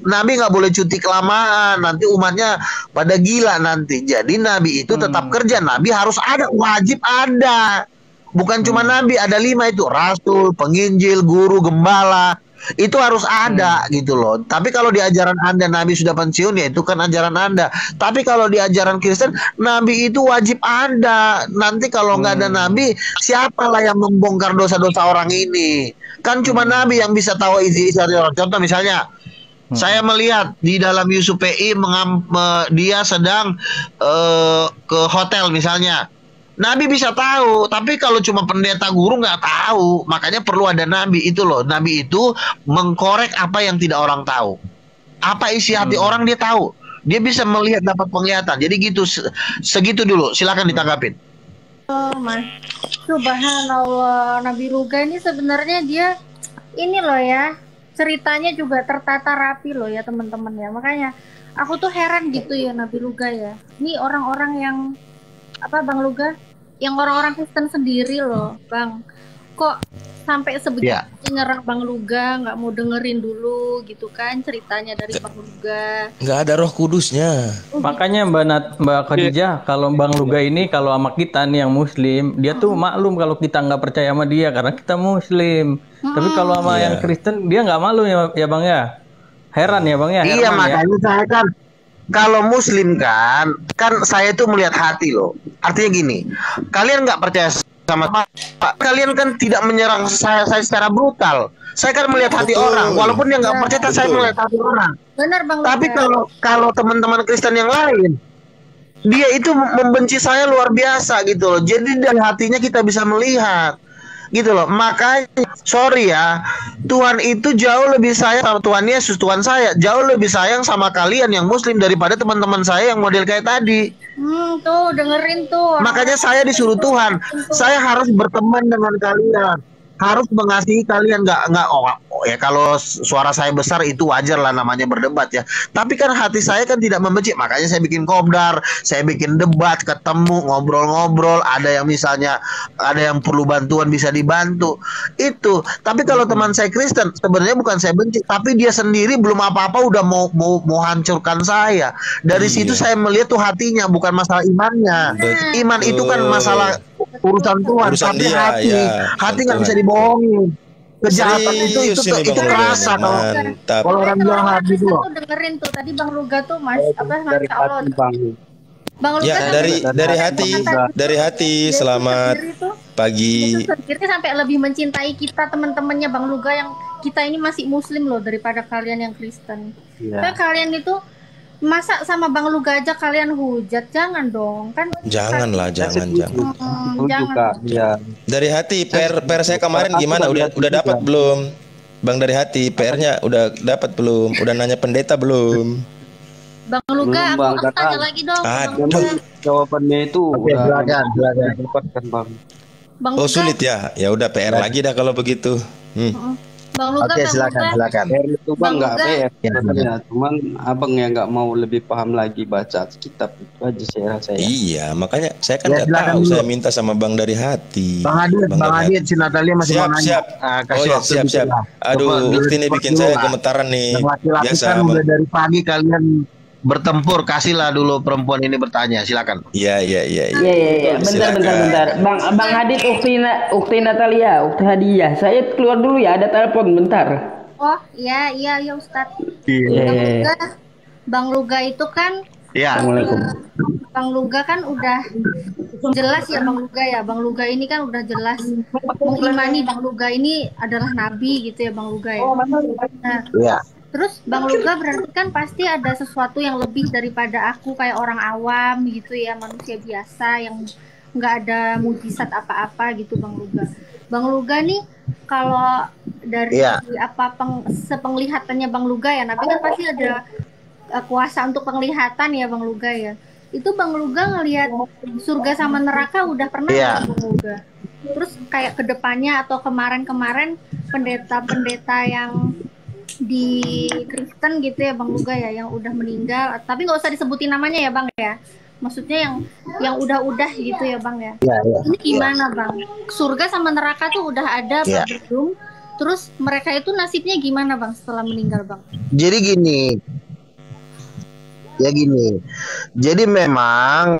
Nabi nggak boleh cuti kelamaan. Nanti umatnya pada gila nanti. Jadi nabi itu tetap kerja. Nabi harus ada, wajib ada. Bukan cuma nabi, ada 5 itu. Rasul, penginjil, guru, gembala. Itu harus ada gitu loh. Tapi kalau di ajaran Anda nabi sudah pensiun, ya itu kan ajaran Anda. Tapi kalau di ajaran Kristen, nabi itu wajib ada. Nanti kalau nggak ada nabi, siapalah yang membongkar dosa-dosa orang ini? Kan cuma nabi yang bisa tahu isi orang. Contoh misalnya, saya melihat di dalam Yusuf PI dia sedang ke hotel misalnya. Nabi bisa tahu, tapi kalau cuma pendeta guru nggak tahu. Makanya perlu ada nabi itu loh. Nabi itu mengkorek apa yang tidak orang tahu. Apa isi hati orang dia tahu. Dia bisa melihat, dapat penglihatan. Jadi gitu, segitu dulu. Silakan ditanggapin. Oh, Mas. Subhanallah, Nabi Luga ini sebenarnya dia ini loh ya. Ceritanya juga tertata rapi loh ya teman-teman ya. Makanya aku tuh heran gitu ya Nabi Luga ya. Ini orang-orang yang Bang Luga, yang orang-orang Kristen sendiri loh Bang, kok sampai sebegitu nyerang Bang Luga, nggak mau dengerin dulu gitu kan ceritanya dari Bang Luga. Nggak ada Roh Kudusnya. Makanya Mbak Khadijah, kalau Bang Luga ini kalau sama kita nih yang Muslim, dia tuh maklum kalau kita nggak percaya sama dia karena kita Muslim. Tapi kalau sama yang Kristen dia nggak malu ya Bang ya. Heran ya Bang ya. Iya, makanya kalau Muslim kan saya itu melihat hati loh. Artinya gini, kalian nggak percaya sama Pak, kalian kan tidak menyerang saya secara brutal. Saya kan melihat hati orang, walaupun dia nggak percaya, saya melihat hati orang. Benar Bang. Tapi kalau teman-teman Kristen yang lain, dia itu membenci saya luar biasa gitu loh. Jadi dari hatinya kita bisa melihat gitu loh. Makanya sorry ya, Tuhan itu jauh lebih sayang sama Tuhan Yesus, Tuhan saya jauh lebih sayang sama kalian yang Muslim daripada teman-teman saya yang model kayak tadi. Tuh dengerin tuh. Makanya saya disuruh Tuhan, saya harus berteman dengan kalian, harus mengasihi kalian. Nggak ya kalau suara saya besar itu wajar lah, namanya berdebat ya. Tapi kan hati saya kan tidak membenci, makanya saya bikin kopdar, saya bikin debat, ketemu, ngobrol-ngobrol. Ada yang misalnya ada yang perlu bantuan bisa dibantu itu. Tapi kalau teman saya Kristen, sebenarnya bukan saya benci, tapi dia sendiri belum apa-apa udah mau hancurkan saya. Dari situ saya melihat tuh hatinya, bukan masalah imannya. Iman itu kan masalah urusan Tuhan, tapi hati nggak bisa dibohongin. Kejahatan itu kerasa kalau orang jahat gitu loh. Dengerin tuh tadi Bang Luga tuh Masya Allah. Bang Luga ya dari hati selamat pagi. Yesus sendiri sampai lebih mencintai kita teman-temannya Bang Luga yang kita ini masih Muslim loh daripada kalian yang Kristen. Kan kalian itu masa sama Bang Luga aja kalian hujat, jangan dong kan. Jangan. Dari hati PR saya kemarin gimana, udah dapat belum Bang? Dari hati PR-nya udah dapat belum, udah nanya pendeta belum? Bang Luga, aku tanya lagi dong. Jawabannya itu silakan dapatkan Bang. Oh sulit ya, ya udah PR lagi dah kalau begitu. Bang Luga, silakan. Itu Bang nggak PR sebenarnya, cuman abang yang nggak mau lebih paham lagi baca kitab itu aja saya rasa. Iya, makanya saya kan nggak tahu, saya minta sama Bang dari hati. Bang Adit, si Natalia masih mau nanya. Siap. Aduh, ini bikin saya gemetaran nih. Biasa udah dari pagi kalian bertempur, kasihlah dulu perempuan ini bertanya, silakan. Iya. Bentar. Bang Adit, Ukti Natalia, Ukti Hadiah. Saya keluar dulu ya, ada telepon bentar. Oh, iya Ustadz. Bang Luga itu kan Bang Luga kan udah jelas ya Bang Luga ya. Bang Luga ini kan udah jelas mengimani Bang Luga ini adalah nabi gitu ya Bang Luga ya. Nah, terus Bang Luga berarti kan pasti ada sesuatu yang lebih daripada aku kayak orang awam gitu ya, manusia biasa yang nggak ada mujizat apa-apa gitu Bang Luga. Bang Luga nih kalau dari sepenglihatannya Bang Luga ya, tapi kan pasti ada kuasa untuk penglihatan ya Bang Luga ya. Itu Bang Luga ngelihat surga sama neraka udah pernah Bang Luga? Terus kayak kedepannya atau kemarin-kemarin pendeta-pendeta yang di Kristen gitu ya Bang Luga ya, yang udah meninggal, tapi nggak usah disebutin namanya ya Bang ya, maksudnya yang udah gitu ya Bang ya. Ini gimana Bang, surga sama neraka tuh udah ada belum, terus mereka itu nasibnya gimana Bang setelah meninggal Bang? Jadi gini, jadi memang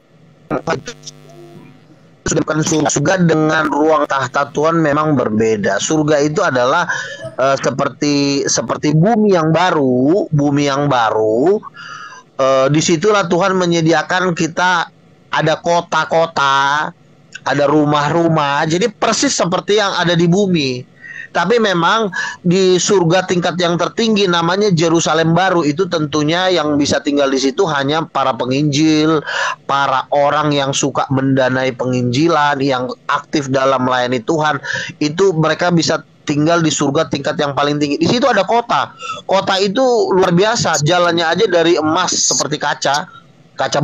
bukan surga dengan ruang tahta Tuhan memang berbeda. Surga itu adalah seperti bumi yang baru. Disitulah Tuhan menyediakan kita ada kota-kota, ada rumah-rumah. Jadi persis seperti yang ada di bumi. Tapi memang di surga tingkat yang tertinggi namanya Yerusalem baru, itu tentunya yang bisa tinggal di situ hanya para penginjil, para orang yang suka mendanai penginjilan, yang aktif dalam melayani Tuhan. Itu mereka bisa tinggal di surga tingkat yang paling tinggi. Di situ ada kota. Kota itu luar biasa, jalannya aja dari emas seperti kaca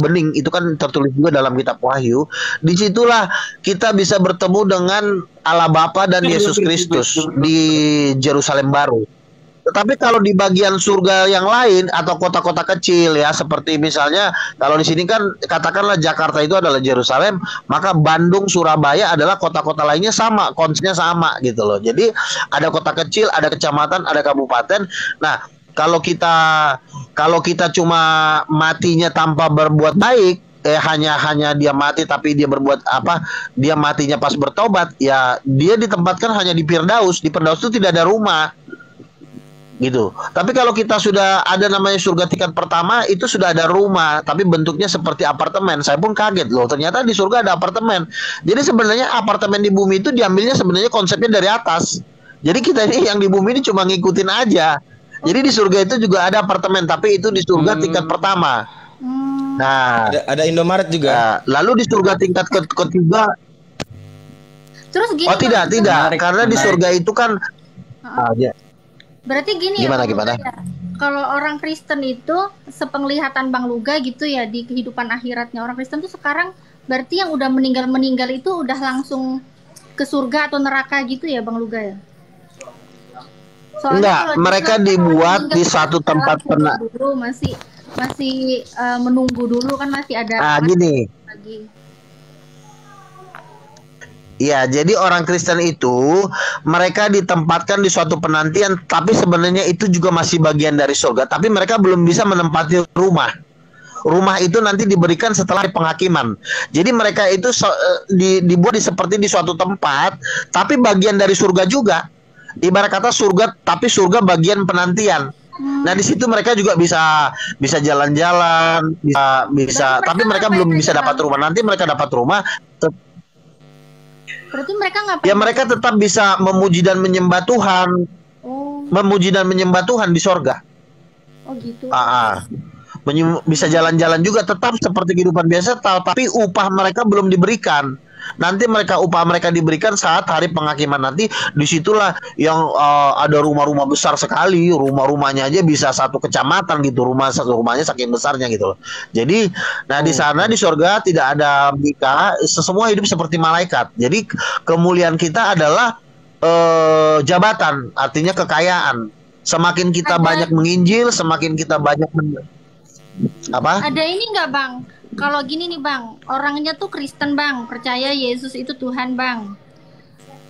bening, itu kan tertulis juga dalam kitab Wahyu. Disitulah kita bisa bertemu dengan Allah Bapa dan Yesus Kristus di Yerusalem baru. Tetapi kalau di bagian surga yang lain atau kota-kota kecil ya, seperti misalnya kalau di sini kan katakanlah Jakarta itu adalah Yerusalem, maka Bandung, Surabaya adalah kota-kota lainnya sama, konsepnya sama gitu loh. Jadi ada kota kecil, ada kecamatan, ada kabupaten. Nah, kalau kita cuma matinya tanpa berbuat baik, hanya dia mati tapi dia berbuat apa? Dia matinya pas bertobat, ya dia ditempatkan hanya di Firdaus. Di Firdaus itu tidak ada rumah. gitu. Tapi kalau kita sudah ada namanya surga tingkat pertama, itu sudah ada rumah, tapi bentuknya seperti apartemen. Saya pun kaget loh, ternyata di surga ada apartemen. Jadi sebenarnya apartemen di bumi itu diambilnya sebenarnya konsepnya dari atas. Jadi kita ini yang di bumi ini cuma ngikutin aja. Jadi di surga itu juga ada apartemen, tapi itu di surga tingkat pertama. Nah, ada Indomaret juga. Nah, lalu di surga tingkat ketiga. Terus gini. Oh tidak, karena di surga itu kan. Berarti gini gimana? Ya, kalau orang Kristen itu sepenglihatan Bang Luga gitu ya, di kehidupan akhiratnya orang Kristen tuh sekarang berarti yang udah meninggal itu udah langsung ke surga atau neraka gitu ya Bang Luga ya? Enggak, mereka dibuat di satu tempat dulu masih menunggu dulu kan, masih ada gini. Lagi. Iya, jadi orang Kristen itu mereka ditempatkan di suatu penantian, tapi sebenarnya itu juga masih bagian dari surga. Tapi mereka belum bisa menempati rumah. Rumah itu nanti diberikan setelah penghakiman. Jadi mereka itu dibuat seperti di suatu tempat, tapi bagian dari surga juga. Ibarat kata surga, tapi surga bagian penantian. Nah di situ mereka juga bisa jalan-jalan, bisa. Tapi mereka belum bisa dapat rumah. Nanti mereka dapat rumah. Berarti mereka ngapain? Ya mereka tetap bisa memuji dan menyembah Tuhan. Memuji dan menyembah Tuhan di sorga. Oh gitu. Bisa jalan-jalan juga tetap seperti kehidupan biasa, tapi upah mereka belum diberikan. Nanti upah mereka diberikan saat hari penghakiman nanti. Disitulah yang ada rumah-rumah besar sekali, rumahnya aja bisa satu kecamatan gitu, rumahnya saking besarnya gitu loh. Jadi, di sana di surga tidak ada nikah, semua hidup seperti malaikat. Jadi kemuliaan kita adalah jabatan, artinya kekayaan. Semakin kita banyak menginjil, semakin kita banyak apa? Ada ini nggak Bang? Kalau gini nih Bang, orangnya tuh Kristen Bang, percaya Yesus itu Tuhan Bang.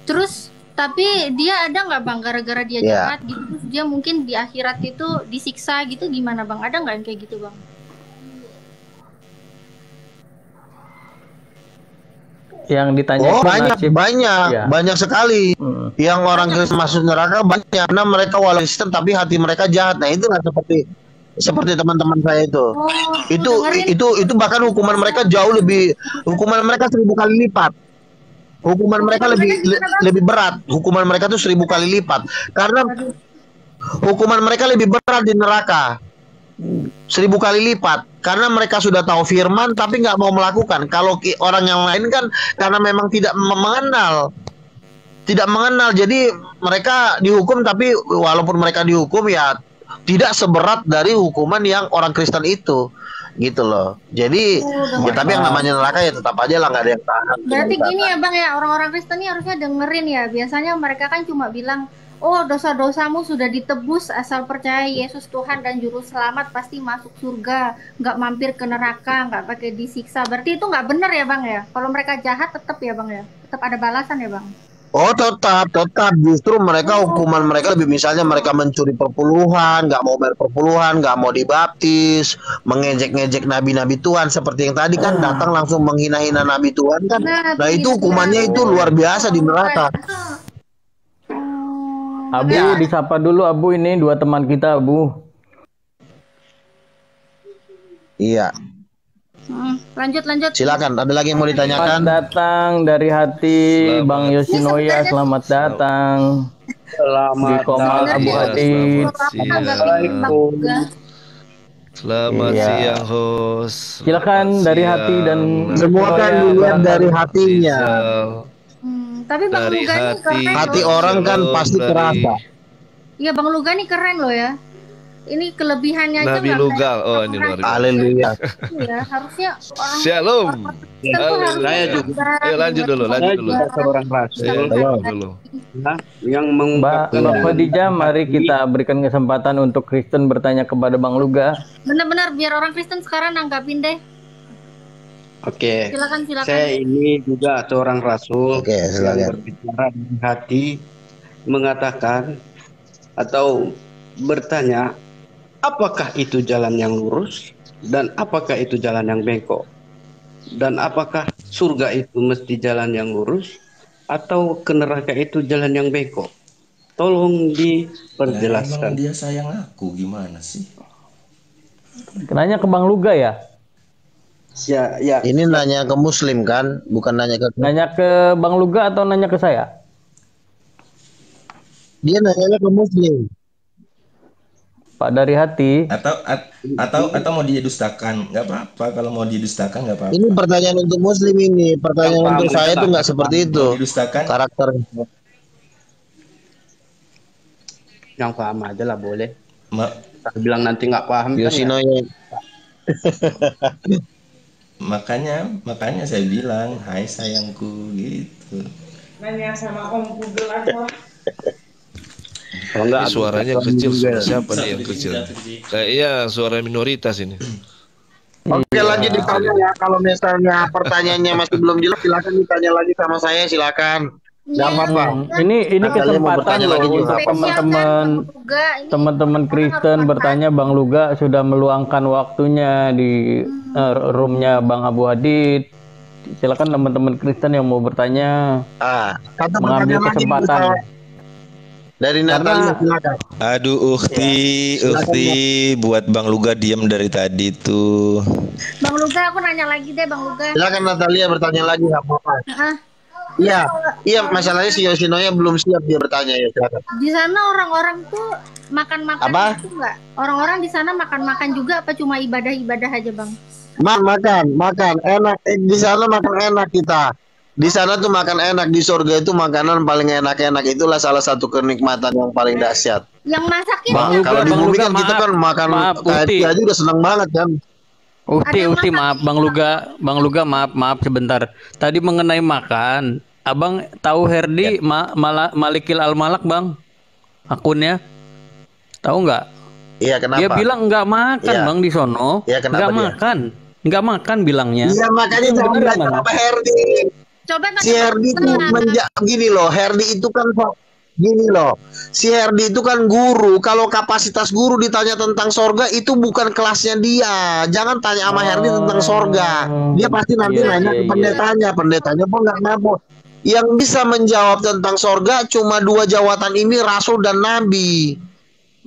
Terus tapi dia ada nggak Bang, gara-gara dia jahat gitu, terus dia mungkin di akhirat itu disiksa gitu, gimana Bang? Ada nggak yang kayak gitu Bang? Yang ditanya banyak sekali. Yang orang Kristen masuk neraka banyak, karena mereka walau Kristen tapi hati mereka jahat. Nah itu nggak seperti teman-teman saya itu. Itu bahkan hukuman mereka jauh lebih, hukuman mereka 1000 kali lipat. Hukuman mereka lebih berat. Hukuman mereka tuh 1000 kali lipat. Karena hukuman mereka lebih berat di neraka. 1000 kali lipat. Karena mereka sudah tahu firman tapi nggak mau melakukan. Kalau orang yang lain kan karena memang tidak mengenal. Jadi mereka dihukum, tapi walaupun mereka dihukum ya tidak seberat dari hukuman yang orang Kristen itu, gitu loh. Jadi tapi yang namanya neraka ya tetap aja lah, nggak ada yang tahan. Berarti gini ya Bang ya, orang-orang Kristen ini harusnya dengerin ya. Biasanya mereka kan cuma bilang, oh dosa-dosamu sudah ditebus asal percaya Yesus Tuhan dan Juru Selamat, pasti masuk surga, nggak mampir ke neraka, nggak pakai disiksa. Berarti itu nggak benar ya Bang ya? Kalau mereka jahat tetap ya Bang ya? Tetap ada balasan ya Bang? Oh tetap justru mereka hukuman mereka lebih, misalnya mereka mencuri perpuluhan, nggak mau bayar perpuluhan, nggak mau dibaptis, mengejek-ngejek nabi-nabi Tuhan seperti yang tadi kan datang langsung menghina-hina nabi Tuhan kan. Nah itu hukumannya itu luar biasa di neraka. Abu disapa dulu Abu, ini 2 teman kita Abu. Iya. Lanjut. Silakan, ada lagi yang mau ditanyakan? Selamat datang dari hati Bang Yoshinoya, selamat datang. Di Komal Abu Hati. Assalamualaikum. Selamat siang host. Silakan dari hati dan semua kan dilihat dari hatinya. Tapi Bang Luga ini keren. Hati orang kan pasti terasa. Iya Bang Luga ini keren loh ya. Ini kelebihannya aja Nabi Lugal. Oh ini luar biasa. Haleluya. Iya, harusnya orang Shalom. Saya juga. Ayo lanjut dulu. Seorang rasul dulu. Yang Mbak Khadijah, mari kita berikan kesempatan untuk Kristen bertanya kepada Bang Luga. Benar-benar biar orang Kristen sekarang nanggapin deh. Oke. Silakan. Saya ini juga seorang rasul. Oke, silakan. Berbicara di hati, mengatakan atau bertanya, apakah itu jalan yang lurus dan apakah itu jalan yang bengkok? Dan apakah surga itu mesti jalan yang lurus atau ke neraka itu jalan yang bengkok? Tolong Emang diperjelaskan. dia sayang aku gimana sih? Nanya ke Bang Luga ya? Ya. Ini nanya ke Muslim kan, bukan nanya ke. Nanya ke Bang Luga atau nanya ke saya? Dia nanya ke Muslim. Pak dari hati. Atau mau didustakan? Nggak apa-apa, kalau mau didustakan nggak apa-apa. Ini pertanyaan untuk Muslim ini, pertanyaan untuk saya itu nggak seperti itu. Didustakan Karakter. Yang paham aja lah boleh. Bilang nanti nggak paham. Yosino ya. Makanya saya bilang, hai sayangku gitu. Nanya sama Om Google aja. Ini suaranya kecil, suara siapa nih yang kecil? Kayaknya suara minoritas ini. Oke, lanjut ditanya ya. Kalau misalnya pertanyaannya masih belum jelas, silakan ditanya lagi sama saya, silakan. Gak apa-apa. Ini kesempatan loh untuk teman-teman Kristen bertanya. Bang Luga sudah meluangkan waktunya di roomnya Bang Abu Hadid. Silakan teman-teman Kristen yang mau bertanya mengambil kesempatan. Dari Natalia silakan. Aduh, Ukti, buat Bang Luga diam dari tadi tuh. Bang Luga, aku nanya lagi deh, Bang Luga. Silakan Natalia bertanya lagi, nggak apa-apa. Iya, masalahnya si Yoshinoya belum siap dia bertanya ya, silakan. Di sana orang-orang tuh makan-makan itu enggak? Orang-orang di sana makan-makan juga apa cuma ibadah-ibadah aja, Bang? Makan enak. Di sana makan enak kita. Di sana tuh makan enak, di surga itu makanan paling enak-enak, itulah salah satu kenikmatan yang paling dahsyat. Yang masakin kalau di bumi kan kita kan makan kayak aja udah seneng banget kan. Ukti maaf Bang Luga maaf sebentar. Tadi mengenai makan, Abang tahu Herdi Malikil Al-Malak, Bang? Akunnya. Tahu nggak? Iya, kenapa? Dia bilang nggak makan, Bang, di sono. Iya, kenapa Nggak makan bilangnya. Iya, makanya jangan belajar sama Herdi. Si Herdi itu gini loh, Herdi itu kan gini loh. Si Herdi itu kan guru. Kalau kapasitas guru ditanya tentang sorga itu bukan kelasnya dia. Jangan tanya sama Herdi tentang sorga. Dia pasti nanti nanya ke pendetanya. Pendetanya pun nggak mampu. Yang bisa menjawab tentang sorga cuma dua jawatan ini, Rasul dan Nabi.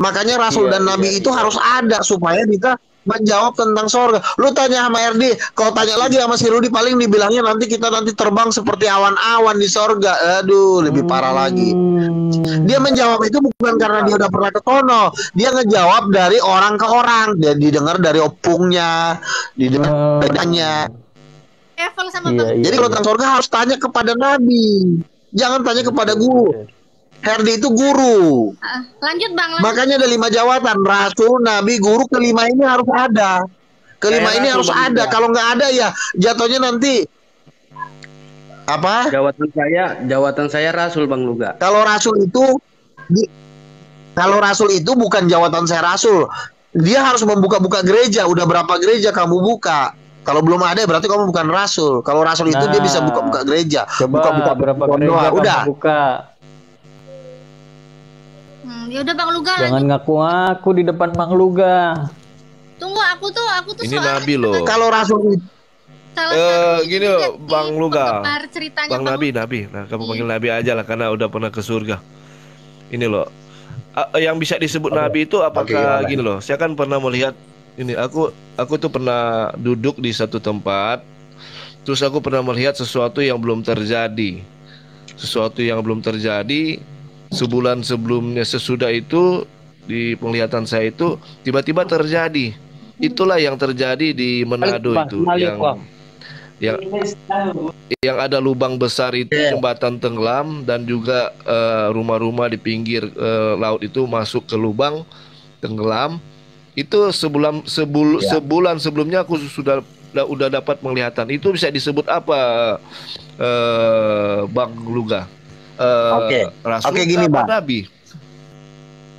Makanya Rasul dan Nabi itu harus ada supaya kita menjawab tentang sorga. Lu tanya sama RD, kalau tanya lagi sama si Rudi paling dibilangnya nanti terbang seperti awan-awan di sorga. Aduh, lebih parah lagi. Dia menjawab itu bukan karena dia udah pernah ke sono. Dia ngejawab dari orang ke orang. Dia didengar dari opungnya, didengar bedanya. Jadi kalau tentang sorga harus tanya kepada Nabi. Jangan tanya kepada guru. Herdi itu guru. Lanjut Bang. Makanya ada 5 jawatan, Rasul, Nabi, guru, kelima ini harus ada. Kelima ini harus ada. Kalau nggak ada ya jatuhnya nanti apa? Jawatan saya Rasul, Bang Luga. Kalau Rasul itu bukan jawatan saya Rasul. Dia harus membuka-buka gereja. Udah berapa gereja kamu buka? Kalau belum ada berarti kamu bukan Rasul. Kalau Rasul itu dia bisa buka-buka gereja. Buka-buka berapa gereja udah. Buka. Ya udah Bang Luga. Jangan ngaku-ngaku di depan Bang Luga. Tunggu, aku tuh ini Nabi loh. Kalau Rasul gini loh, Bang Luga. Bang Nabi. Nah, kamu panggil Nabi aja lah karena udah pernah ke surga. Ini loh. Yang bisa disebut Nabi itu apakah gini loh. Saya kan pernah melihat ini, aku tuh pernah duduk di satu tempat. Terus aku pernah melihat sesuatu yang belum terjadi. Sebulan sebelumnya, sesudah itu di penglihatan saya itu tiba-tiba terjadi. Itulah yang terjadi di Manado itu, yang ada lubang besar itu, jembatan tenggelam, dan juga rumah-rumah di pinggir laut itu masuk ke lubang tenggelam. Itu sebulan sebelumnya aku sudah dapat penglihatan. Itu bisa disebut apa, Bang Luga? Oke, gini Bang. Nabi.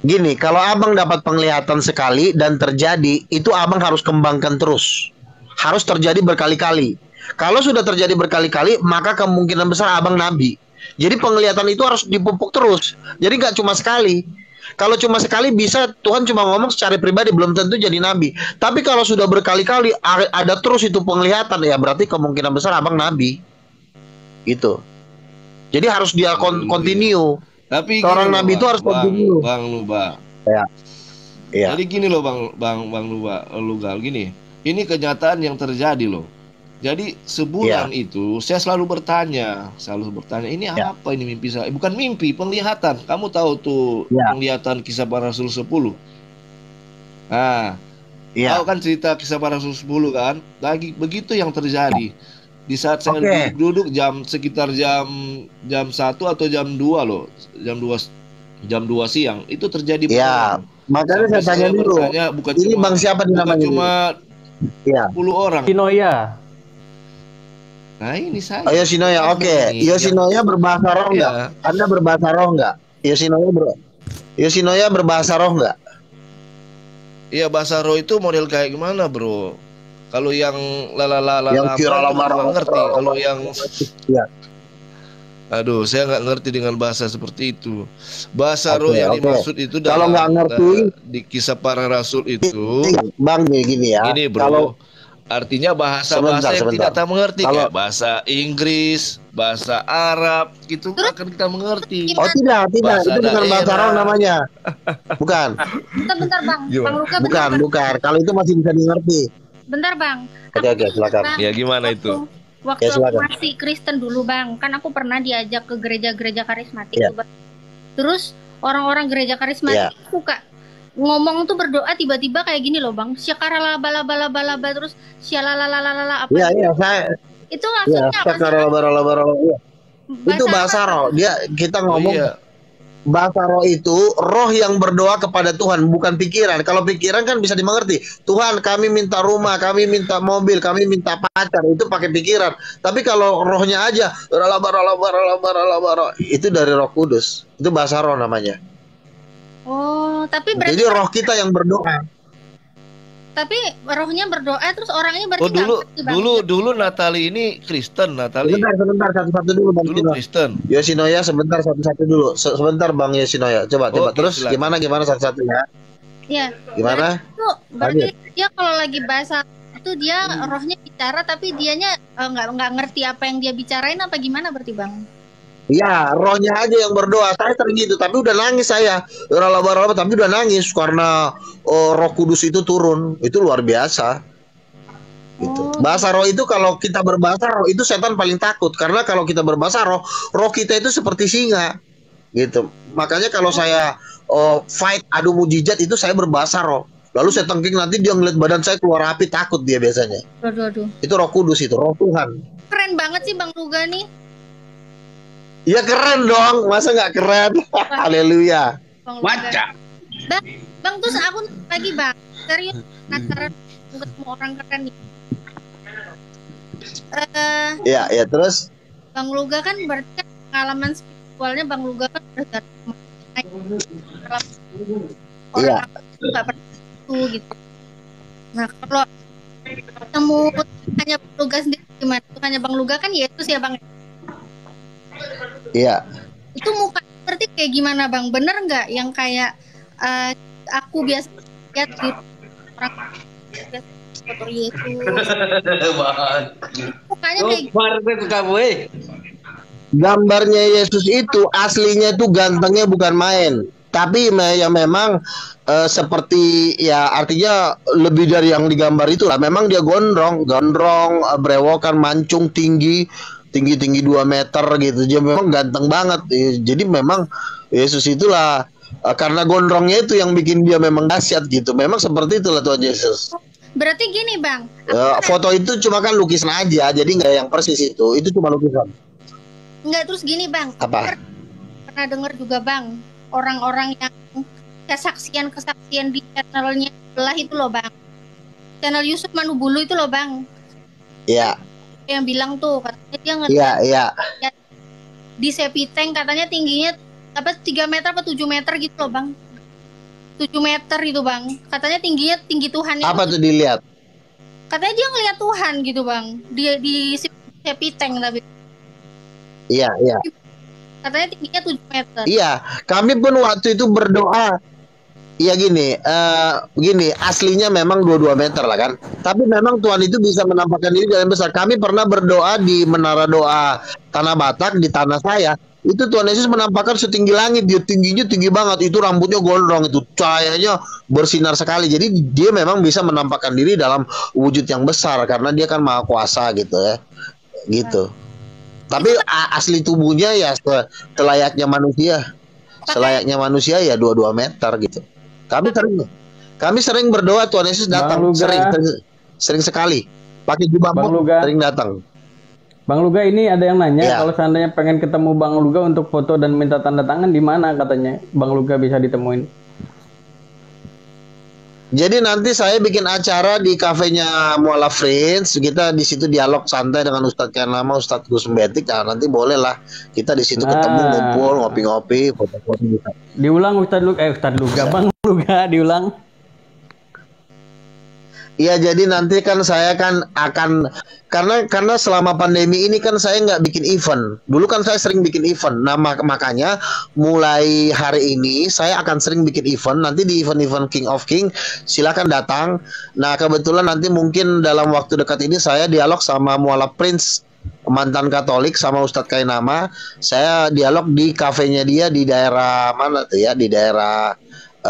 Gini, kalau abang dapat penglihatan sekali dan terjadi, itu abang harus kembangkan terus. Harus terjadi berkali-kali. Kalau sudah terjadi berkali-kali, maka kemungkinan besar abang nabi. Jadi penglihatan itu harus dipupuk terus. Jadi nggak cuma sekali. Kalau cuma sekali bisa Tuhan cuma ngomong secara pribadi, belum tentu jadi nabi. Tapi kalau sudah berkali-kali ada terus itu penglihatan, ya berarti kemungkinan besar abang nabi. Gitu. Jadi harus dia continue. Tapi seorang gini loh, nabi itu harus pergi dulu. Bang Luba. Ya. Iya. Jadi gini loh Bang Luga, gini. Ini kenyataan yang terjadi loh. Jadi sebulan itu saya selalu bertanya, ini apa ini mimpi saya? Bukan mimpi, penglihatan. Kamu tahu tuh penglihatan Kisah Para Rasul 10. Nah, tahu kan cerita Kisah Para Rasul 10 kan? Lagi begitu yang terjadi. Di saat saya duduk sekitar jam 1 atau jam 2 loh. Jam 2 siang itu terjadi. Ya, makanya saya tanya dulu. Bukan ini cuma, Bang siapa namanya? Cuma 10 orang. Sinoya. Nah ini saya. Yoshinoya, oke. Yoshinoya berbahasa roh nggak? Anda berbahasa roh nggak? Yoshinoya berbahasa roh nggak? Iya, bahasa roh itu model kayak gimana, bro? Kalau yang yang nggak ngerti. Kalau yang aduh, saya nggak ngerti dengan bahasa seperti itu. Bahasa roh yang dimaksud itu kalau nggak ngerti di Kisah Para Rasul itu, Bang, gini ya. Gini, bro. Artinya bahasa-bahasa yang tidak kita mengerti, kayak bahasa Inggris, bahasa Arab, gitu akan kita mengerti. Oh tidak, itu bukan bahasa roh namanya. Bukan. Bentar Bang, Bang Luka. Bukan. Kalau itu masih bisa dimengerti. Bentar Bang. Oke, silakan. Ya gimana itu? Waktu aku masih Kristen dulu Bang, kan aku pernah diajak ke gereja-gereja karismatik. Terus orang-orang gereja karismatik suka ngomong tuh berdoa tiba-tiba kayak gini loh Bang, syakarala bala terus syalalalala apa? Iya, saya itu maksudnya apa sih? Itu bahasa roh. Kita ngomong bahasa roh itu roh yang berdoa kepada Tuhan, bukan pikiran. Kalau pikiran kan bisa dimengerti. Tuhan, kami minta rumah, kami minta mobil, kami minta pacar, itu pakai pikiran. Tapi kalau rohnya aja itu dari Roh Kudus. Itu bahasa roh namanya. Oh, tapi berarti jadi roh kita yang berdoa. Tapi rohnya berdoa terus orangnya berarti dulu Natali ini Kristen, Natali. Sebentar satu-satu dulu Bang. Dulu Kristen. Yoshinoya sebentar satu-satu dulu. Sebentar Bang Yoshinoya. Coba terus silakan. Gimana satu-satu ya? Iya. Gimana? Berarti dia kalau lagi bahasa itu dia rohnya bicara tapi dianya nggak ngerti apa yang dia bicarain apa gimana berarti Bang? Ya, rohnya aja yang berdoa. Saya sering gitu, tapi udah nangis saya. Tapi udah nangis karena Roh Kudus itu turun. Itu luar biasa. Gitu. Bahasa roh itu kalau kita berbahasa roh itu setan paling takut karena kalau kita berbahasa roh kita itu seperti singa. Gitu. Makanya kalau saya fight adu mujizat itu saya berbahasa roh. Lalu saya tengking nanti dia ngeliat badan saya keluar api, takut dia biasanya. Aduh. Itu Roh Kudus, itu Roh Tuhan. Keren banget sih Bang Luga nih. Ya keren dong, masa nggak keren? Haleluya. Baca. Bang, terus aku lagi Bang, serius penasaran ketemu orang keren nih. Ya terus. Bang Luga kan berarti kan pengalaman spiritualnya Bang Luga kan udah dari orang nggak pernah itu gitu. Nah kalau ketemu hanya Bang Luga sendiri gimana? Hanya Bang Luga kan Yesus ya Bang. Iya. Itu muka seperti kayak gimana Bang? Bener nggak yang kayak aku biasa lihat di orang foto Yesus? Mukanya kayak gambarnya Yesus itu aslinya itu gantengnya bukan main. Tapi ya memang seperti ya artinya lebih dari yang digambar itu lah. Memang dia gondrong, brewokan, mancung, tinggi 2 meter gitu. Dia memang ganteng banget. Jadi memang Yesus itulah karena gondrongnya itu yang bikin dia memang dahsyat gitu. Memang seperti itulah Tuhan Yesus. Berarti gini Bang. Foto itu cuma kan lukisan aja. Jadi nggak yang persis itu. Itu cuma lukisan. Enggak, terus gini Bang. Apa? Pernah dengar juga Bang. Orang-orang yang kesaksian di channelnya belah itu loh Bang. Channel Yusuf Manubulu itu loh Bang. Iya. Yang bilang tuh katanya dia ngeliat di Sepiteng katanya tingginya apa 3 meter apa 7 meter gitu loh Bang. 7 meter itu Bang. Katanya tinggi Tuhan. Apa tuh dilihat? Katanya dia ngeliat Tuhan gitu Bang. Di Sepiteng tapi. Iya. Katanya tingginya 7 meter. Iya, kami pun waktu itu berdoa. Iya gini, aslinya memang 22 meter lah kan. Tapi memang Tuhan itu bisa menampakkan diri dalam besar. Kami pernah berdoa di Menara Doa Tanah Batak di tanah saya. Itu Tuhan Yesus menampakkan setinggi langit, dia tingginya tinggi banget. Itu rambutnya gondrong, itu cahayanya bersinar sekali. Jadi dia memang bisa menampakkan diri dalam wujud yang besar karena dia kan maha kuasa gitu ya. Gitu. Tapi asli tubuhnya ya selayaknya manusia. Selayaknya manusia ya 22 meter gitu. Kami sering berdoa Tuhan Yesus datang, sering sekali. Pakai jubah sering datang. Bang Luga, ini ada yang nanya kalau seandainya pengen ketemu Bang Luga untuk foto dan minta tanda tangan, di mana katanya Bang Luga bisa ditemuin? Jadi nanti saya bikin acara di kafenya Muala Friends. Kita di situ dialog santai dengan Ustadz Kanama, Ustadz Gus Betik. Nah, nanti boleh lah kita di situ ketemu, ngumpul, ngopi-ngopi, foto-foto bisa. Diulang Ustadz Luga, Bang Luga diulang. Iya, jadi nanti kan saya kan akan karena selama pandemi ini kan saya nggak bikin event. Dulu kan saya sering bikin event. Nah makanya mulai hari ini saya akan sering bikin event. Nanti di event-event King of King silakan datang. Nah kebetulan nanti mungkin dalam waktu dekat ini saya dialog sama Muala Prince, mantan Katolik, sama Ustadz Kainama. Saya dialog di kafenya dia di daerah mana tuh ya? Di daerah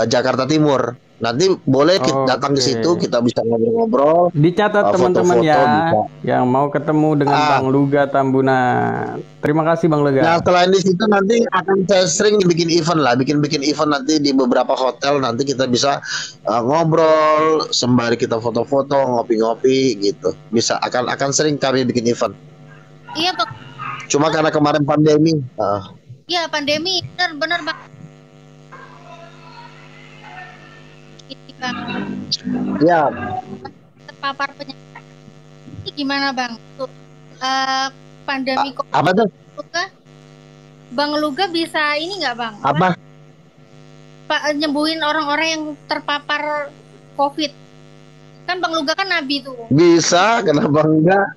Jakarta Timur. Nanti boleh kita datang ke situ, kita bisa ngobrol-ngobrol. Dicatat teman-teman ya, bisa. Yang mau ketemu dengan Bang Luga Tambunan. Terima kasih Bang Luga. Nah selain di situ nanti akan saya sering bikin event lah, bikin event nanti di beberapa hotel. Nanti kita bisa ngobrol sembari kita foto-foto, ngopi-ngopi gitu. Bisa akan sering kami bikin event. Iya Bang. Cuma karena kemarin pandemi. Iya pandemi, benar Bang. Ya. Terpapar penyakit. Ini gimana Bang? Untuk pandemi COVID. Apa tuh? Bang Luga bisa ini nggak Bang? Apa? Nyembuhin orang-orang yang terpapar COVID. Kan Bang Luga kan nabi tuh. Bisa, kenapa enggak?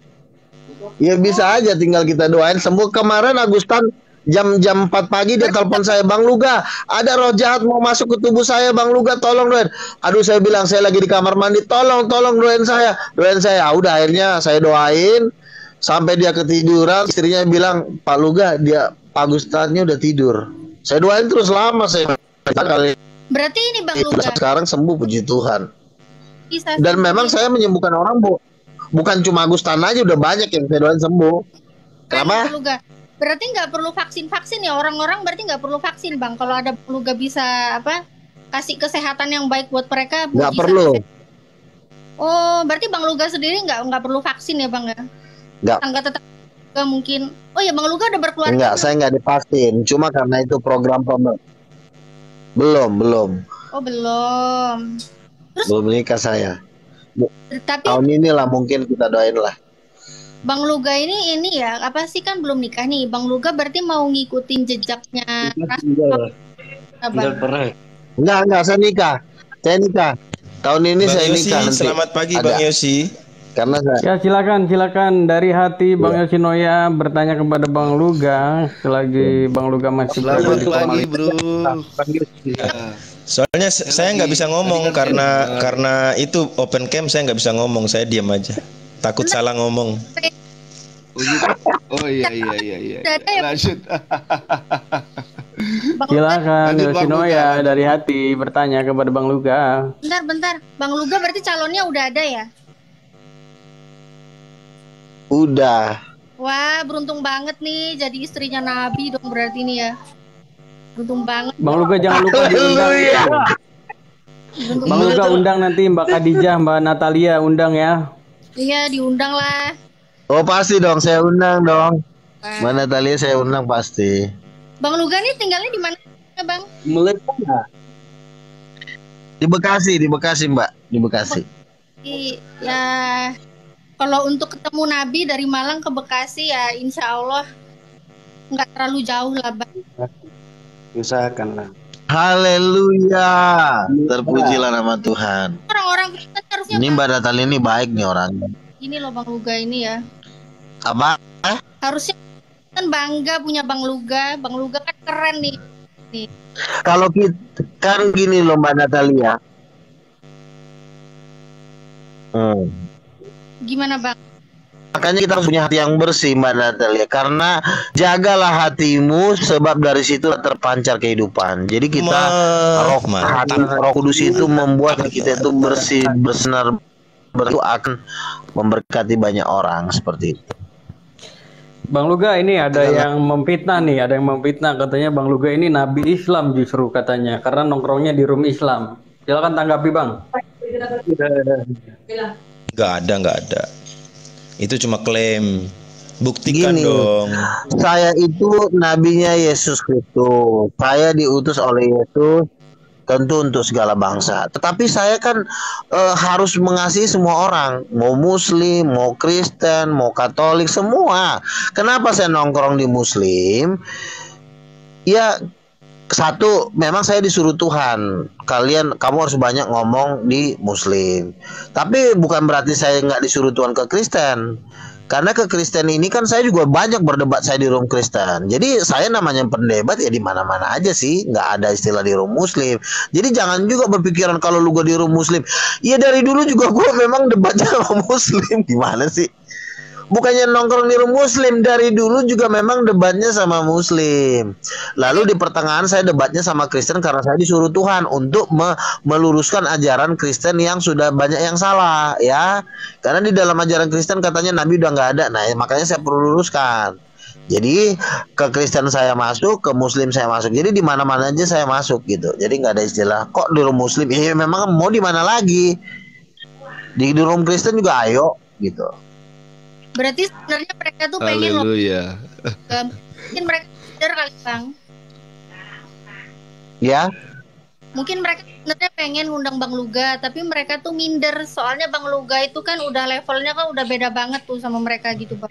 Ya bisa aja, tinggal kita doain sembuh. Kemarin Agustan jam 4 pagi dia telepon saya, Bang Luga, ada roh jahat mau masuk ke tubuh saya, Bang Luga, tolong doain. Aduh, saya bilang saya lagi di kamar mandi, tolong doain saya. Udah akhirnya saya doain sampai dia ketiduran. Istrinya bilang, Pak Luga, Pak Agustannya udah tidur. Saya doain terus lama saya. Berarti ini Bang Luga sekarang sembuh, puji Tuhan. Bisa Dan memang saya menyembuhkan orang, Bu. Bukan cuma Agustan aja, udah banyak yang saya doain sembuh. Kenapa? Bang Luga. Berarti nggak perlu vaksin ya, orang-orang berarti nggak perlu vaksin Bang. Kalau ada Bang Luga bisa kasih kesehatan yang baik buat mereka. Nggak perlu. Oh, berarti Bang Luga sendiri nggak perlu vaksin ya Bang ya? Nggak. Tangga tetap mungkin. Oh ya Bang Luga udah berkeluarga? Enggak, saya nggak divaksin. Cuma karena itu program belum. Oh belum. Terus belum menikah saya. Tapi tahun inilah mungkin kita doain lah. Bang Luga ini ya, apa sih kan belum nikah nih. Bang Luga berarti mau ngikutin jejaknya. Enggak, saya nikah. Tahun ini Bang saya Yosi, nikah nanti. Selamat pagi Bang Yosi. Karena Ya silakan dari hati Bang Yoshinoya bertanya kepada Bang Luga selagi Bang Luga masih Selamat pagi bro. Soalnya saya nggak bisa ngomong karena itu open cam, saya nggak bisa ngomong, saya diam aja. Takut salah ngomong. Oh iya. Lanjut. Silakan Yoshinoya dari hati bertanya kepada Bang Luga. Bentar. Bang Luga berarti calonnya udah ada ya? Udah. Wah, beruntung banget nih jadi istrinya Nabi dong berarti nih ya. Beruntung banget. Bang Luga jangan lupa diundang. Bang Luga undang nanti Mbak Khadijah, Mbak Natalia undang ya. Iya, diundang lah. Oh pasti dong, saya undang dong. Mbak Natalia saya undang pasti. Bang Luga nih tinggalnya di mana Bang? Di Bekasi Mbak, di Bekasi. Ya, kalau untuk ketemu Nabi dari Malang ke Bekasi ya insya Allah nggak terlalu jauh lah Bang. Usahakanlah. Haleluya, terpujilah nama Tuhan. Orang-orang Kristen harusnya ini Mbak Natalia ini baik nih orangnya. Ini loh Bang Luga ini ya. Apa? Harusnya kan bangga punya Bang Luga. Bang Luga kan keren nih. Kalau kita kan gini loh Mbak Natalia. Gimana Bang? Makanya kita harus punya hati yang bersih Mbak Natalia. Karena jagalah hatimu, sebab dari situ terpancar kehidupan. Jadi kita Roh Kudus itu membuat kita itu bersih, bersinar, itu akan memberkati banyak orang seperti itu. Bang Luga, ini ada yang memfitnah nih, ada yang memfitnah katanya Bang Luga ini nabi Islam justru katanya karena nongkrongnya di room Islam. Silakan tanggapi Bang. Nggak ada. Itu cuma klaim. Buktikan Gini, dong. Saya itu nabinya Yesus Kristus. Saya diutus oleh Yesus tentu untuk segala bangsa. Tetapi saya kan harus mengasihi semua orang, mau Muslim, mau Kristen, mau Katolik, semua. Kenapa saya nongkrong di Muslim? Ya, satu, memang saya disuruh Tuhan. Kamu harus banyak ngomong di Muslim. Tapi bukan berarti saya nggak disuruh Tuhan ke Kristen. Karena ke Kristen ini kan saya juga banyak berdebat saya di room Kristen. Jadi saya namanya pendebat ya di mana-mana aja sih, nggak ada istilah di room Muslim. Jadi jangan juga berpikiran kalau lu gue di room Muslim. Ya dari dulu juga gue memang debatnya sama Muslim. Gimana sih? Bukannya nongkrong di room Muslim, dari dulu juga memang debatnya sama Muslim. Lalu di pertengahan saya debatnya sama Kristen karena saya disuruh Tuhan untuk meluruskan ajaran Kristen yang sudah banyak yang salah, ya. Karena di dalam ajaran Kristen katanya Nabi udah nggak ada. Nah, makanya saya perlu luruskan. Jadi ke Kristen saya masuk, ke Muslim saya masuk. Jadi di mana-mana aja saya masuk gitu. Jadi nggak ada istilah kok di room Muslim. Ya memang mau di mana lagi? Di room Kristen juga ayo gitu. Berarti sebenarnya mereka tuh pengen loh. Mungkin mereka minder kali Bang. Ya. Mungkin mereka sebenarnya pengen ngundang Bang Luga, tapi mereka tuh minder soalnya Bang Luga itu kan udah levelnya kan udah beda banget tuh sama mereka gitu Bang.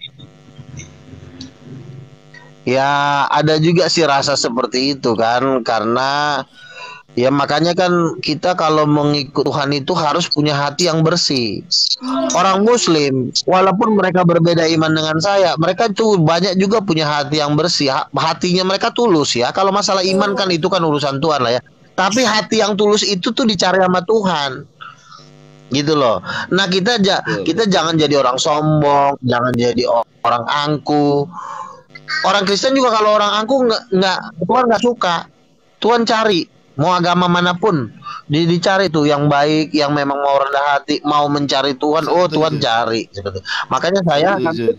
Ya ada juga sih rasa seperti itu kan, karena ya makanya kan kita kalau mengikut Tuhan itu harus punya hati yang bersih. Orang Muslim walaupun mereka berbeda iman dengan saya, mereka tuh banyak juga punya hati yang bersih. Hatinya mereka tulus ya. Kalau masalah iman kan itu kan urusan Tuhan lah ya. Tapi hati yang tulus itu tuh dicari sama Tuhan. Gitu loh. Nah kita jangan jadi orang sombong, jangan jadi orang angku. Orang Kristen juga kalau orang angku Tuhan nggak suka. Tuhan cari. Mau agama manapun dicari tuh yang baik, yang memang mau rendah hati, mau mencari Tuhan. Oh Tuhan cari. Makanya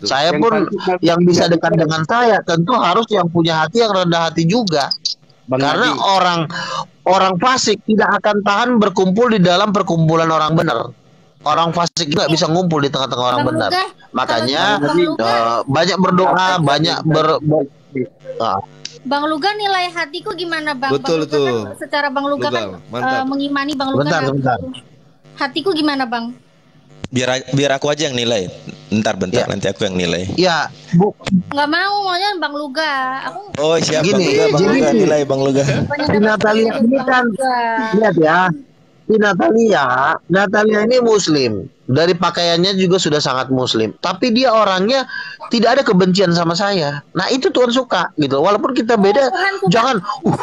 saya pun yang bisa dekat dengan saya tentu harus yang punya hati yang rendah hati juga. Karena orang fasik tidak akan tahan berkumpul di dalam perkumpulan orang benar. Orang fasik nggak bisa ngumpul di tengah-tengah orang benar. Makanya banyak berdoa, banyak Bang Luga nilai hatiku gimana Bang? Betul Bang Luga kan, secara Bang Luga kan mengimani Bang Luga. Bentar. Hatiku gimana Bang? Biar aku aja yang nilai. Bentar ya. Nanti aku yang nilai. Ya, Nggak mau, maunya Bang Luga. Oh siap Bang Luga nilai Bang Luga. Di Natalia ini kan lihat ya. Di Natalia ini Muslim. Dari pakaiannya juga sudah sangat Muslim. Tapi dia orangnya tidak ada kebencian sama saya. Nah itu Tuhan suka gitu. Walaupun kita beda, jangan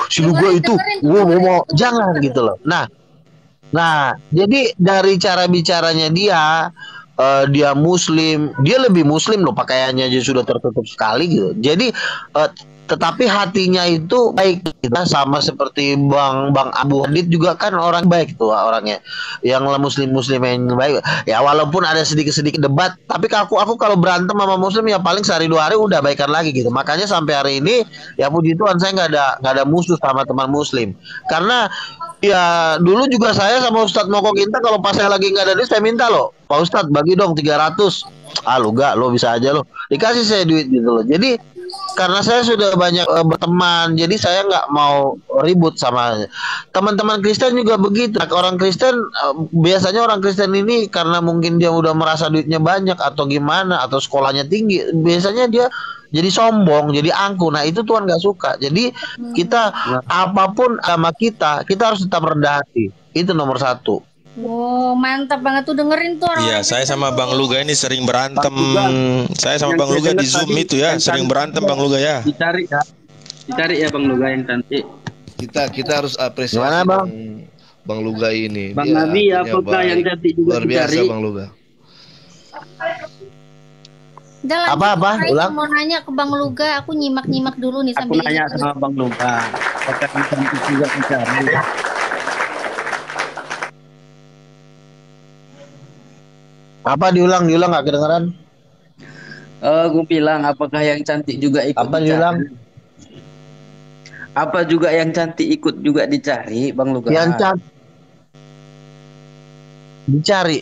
si Luga itu, mau jangan gitu loh. Nah jadi dari cara bicaranya dia Muslim, dia lebih Muslim loh, pakaiannya aja sudah tertutup sekali gitu. Jadi tetapi hatinya itu baik. Kita sama seperti Bang Abu Hadid juga kan orang baik tuh orangnya, yang muslim yang baik ya, walaupun ada sedikit debat, tapi aku kalau berantem sama Muslim ya paling sehari 2 hari udah baikan lagi gitu. Makanya sampai hari ini ya puji Tuhan saya nggak ada musuh sama teman Muslim, karena ya dulu juga saya sama Ustadz Moko Kinta kalau pas saya lagi nggak ada duit saya minta loh, Pak Ustadz bagi dong 300. Lo bisa aja lo, dikasih saya duit gitu loh. Jadi karena saya sudah banyak berteman, jadi saya nggak mau ribut sama teman-teman Kristen juga begitu. Orang Kristen biasanya orang Kristen ini karena mungkin dia udah merasa duitnya banyak atau gimana, atau sekolahnya tinggi, biasanya dia jadi sombong, jadi angku. Nah itu Tuhan nggak suka. Jadi kita apapun agama kita harus tetap rendah hati. Itu nomor 1. Wow, mantap banget tuh, dengerin tuh orang. Iya, saya sama Bang Luga ini sering berantem. Saya sama Bang Luga di Zoom itu ya, sering berantem Bang Luga ya. Dicari ya Bang Luga yang cantik. Kita harus apresiasi Gimana, Bang? Bang Luga ini. Bang Dia Nabi, artinya apakah baik. yang cantik juga Luar biasa dicari? Bang Luga. Udah lanjut, Apa? Saya Ulang. mau nanya ke Bang Luga, aku nyimak-nyimak dulu nih Aku sambil nanya ingat-ingat. sama Bang Luga, apakah yang cantik juga dicari? Apa diulang nggak kedengeran? Gue bilang apakah yang cantik juga ikut Apa dicari? diulang? Apa juga yang cantik ikut juga dicari, Bang Luga? Yang cantik dicari.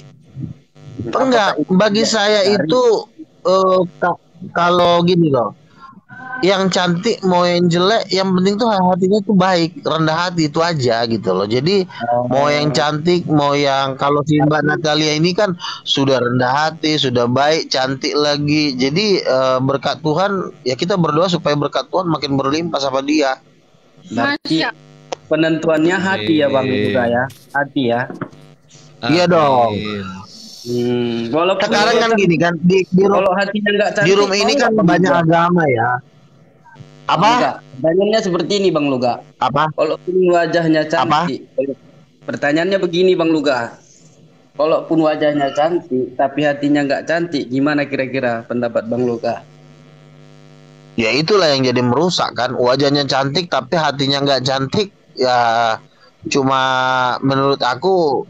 Enggak, bagi saya itu kalau gini loh, yang cantik mau yang jelek, yang penting tuh hatinya tuh baik, rendah hati itu aja gitu loh. Jadi mau yang cantik, mau yang kalau si Mbak Natalia ini kan sudah rendah hati, sudah baik, cantik lagi. Jadi berkat Tuhan ya kita berdoa supaya berkat Tuhan makin berlimpah sama dia. Berarti penentuannya hati ya Bang Luga ya, hati ya. Iya dong. Walaupun sekarang kan gini kan di kalau hatinya nggak cantik, di room ini kan banyak agama ya. Apa? Enggak. Pertanyaannya seperti ini Bang Luga. Apa? Walaupun wajahnya cantik. Pertanyaannya begini Bang Luga. Walaupun wajahnya cantik tapi hatinya nggak cantik, gimana kira-kira pendapat Bang Luga? Ya itulah yang jadi merusak kan. Wajahnya cantik tapi hatinya nggak cantik. Ya cuma menurut aku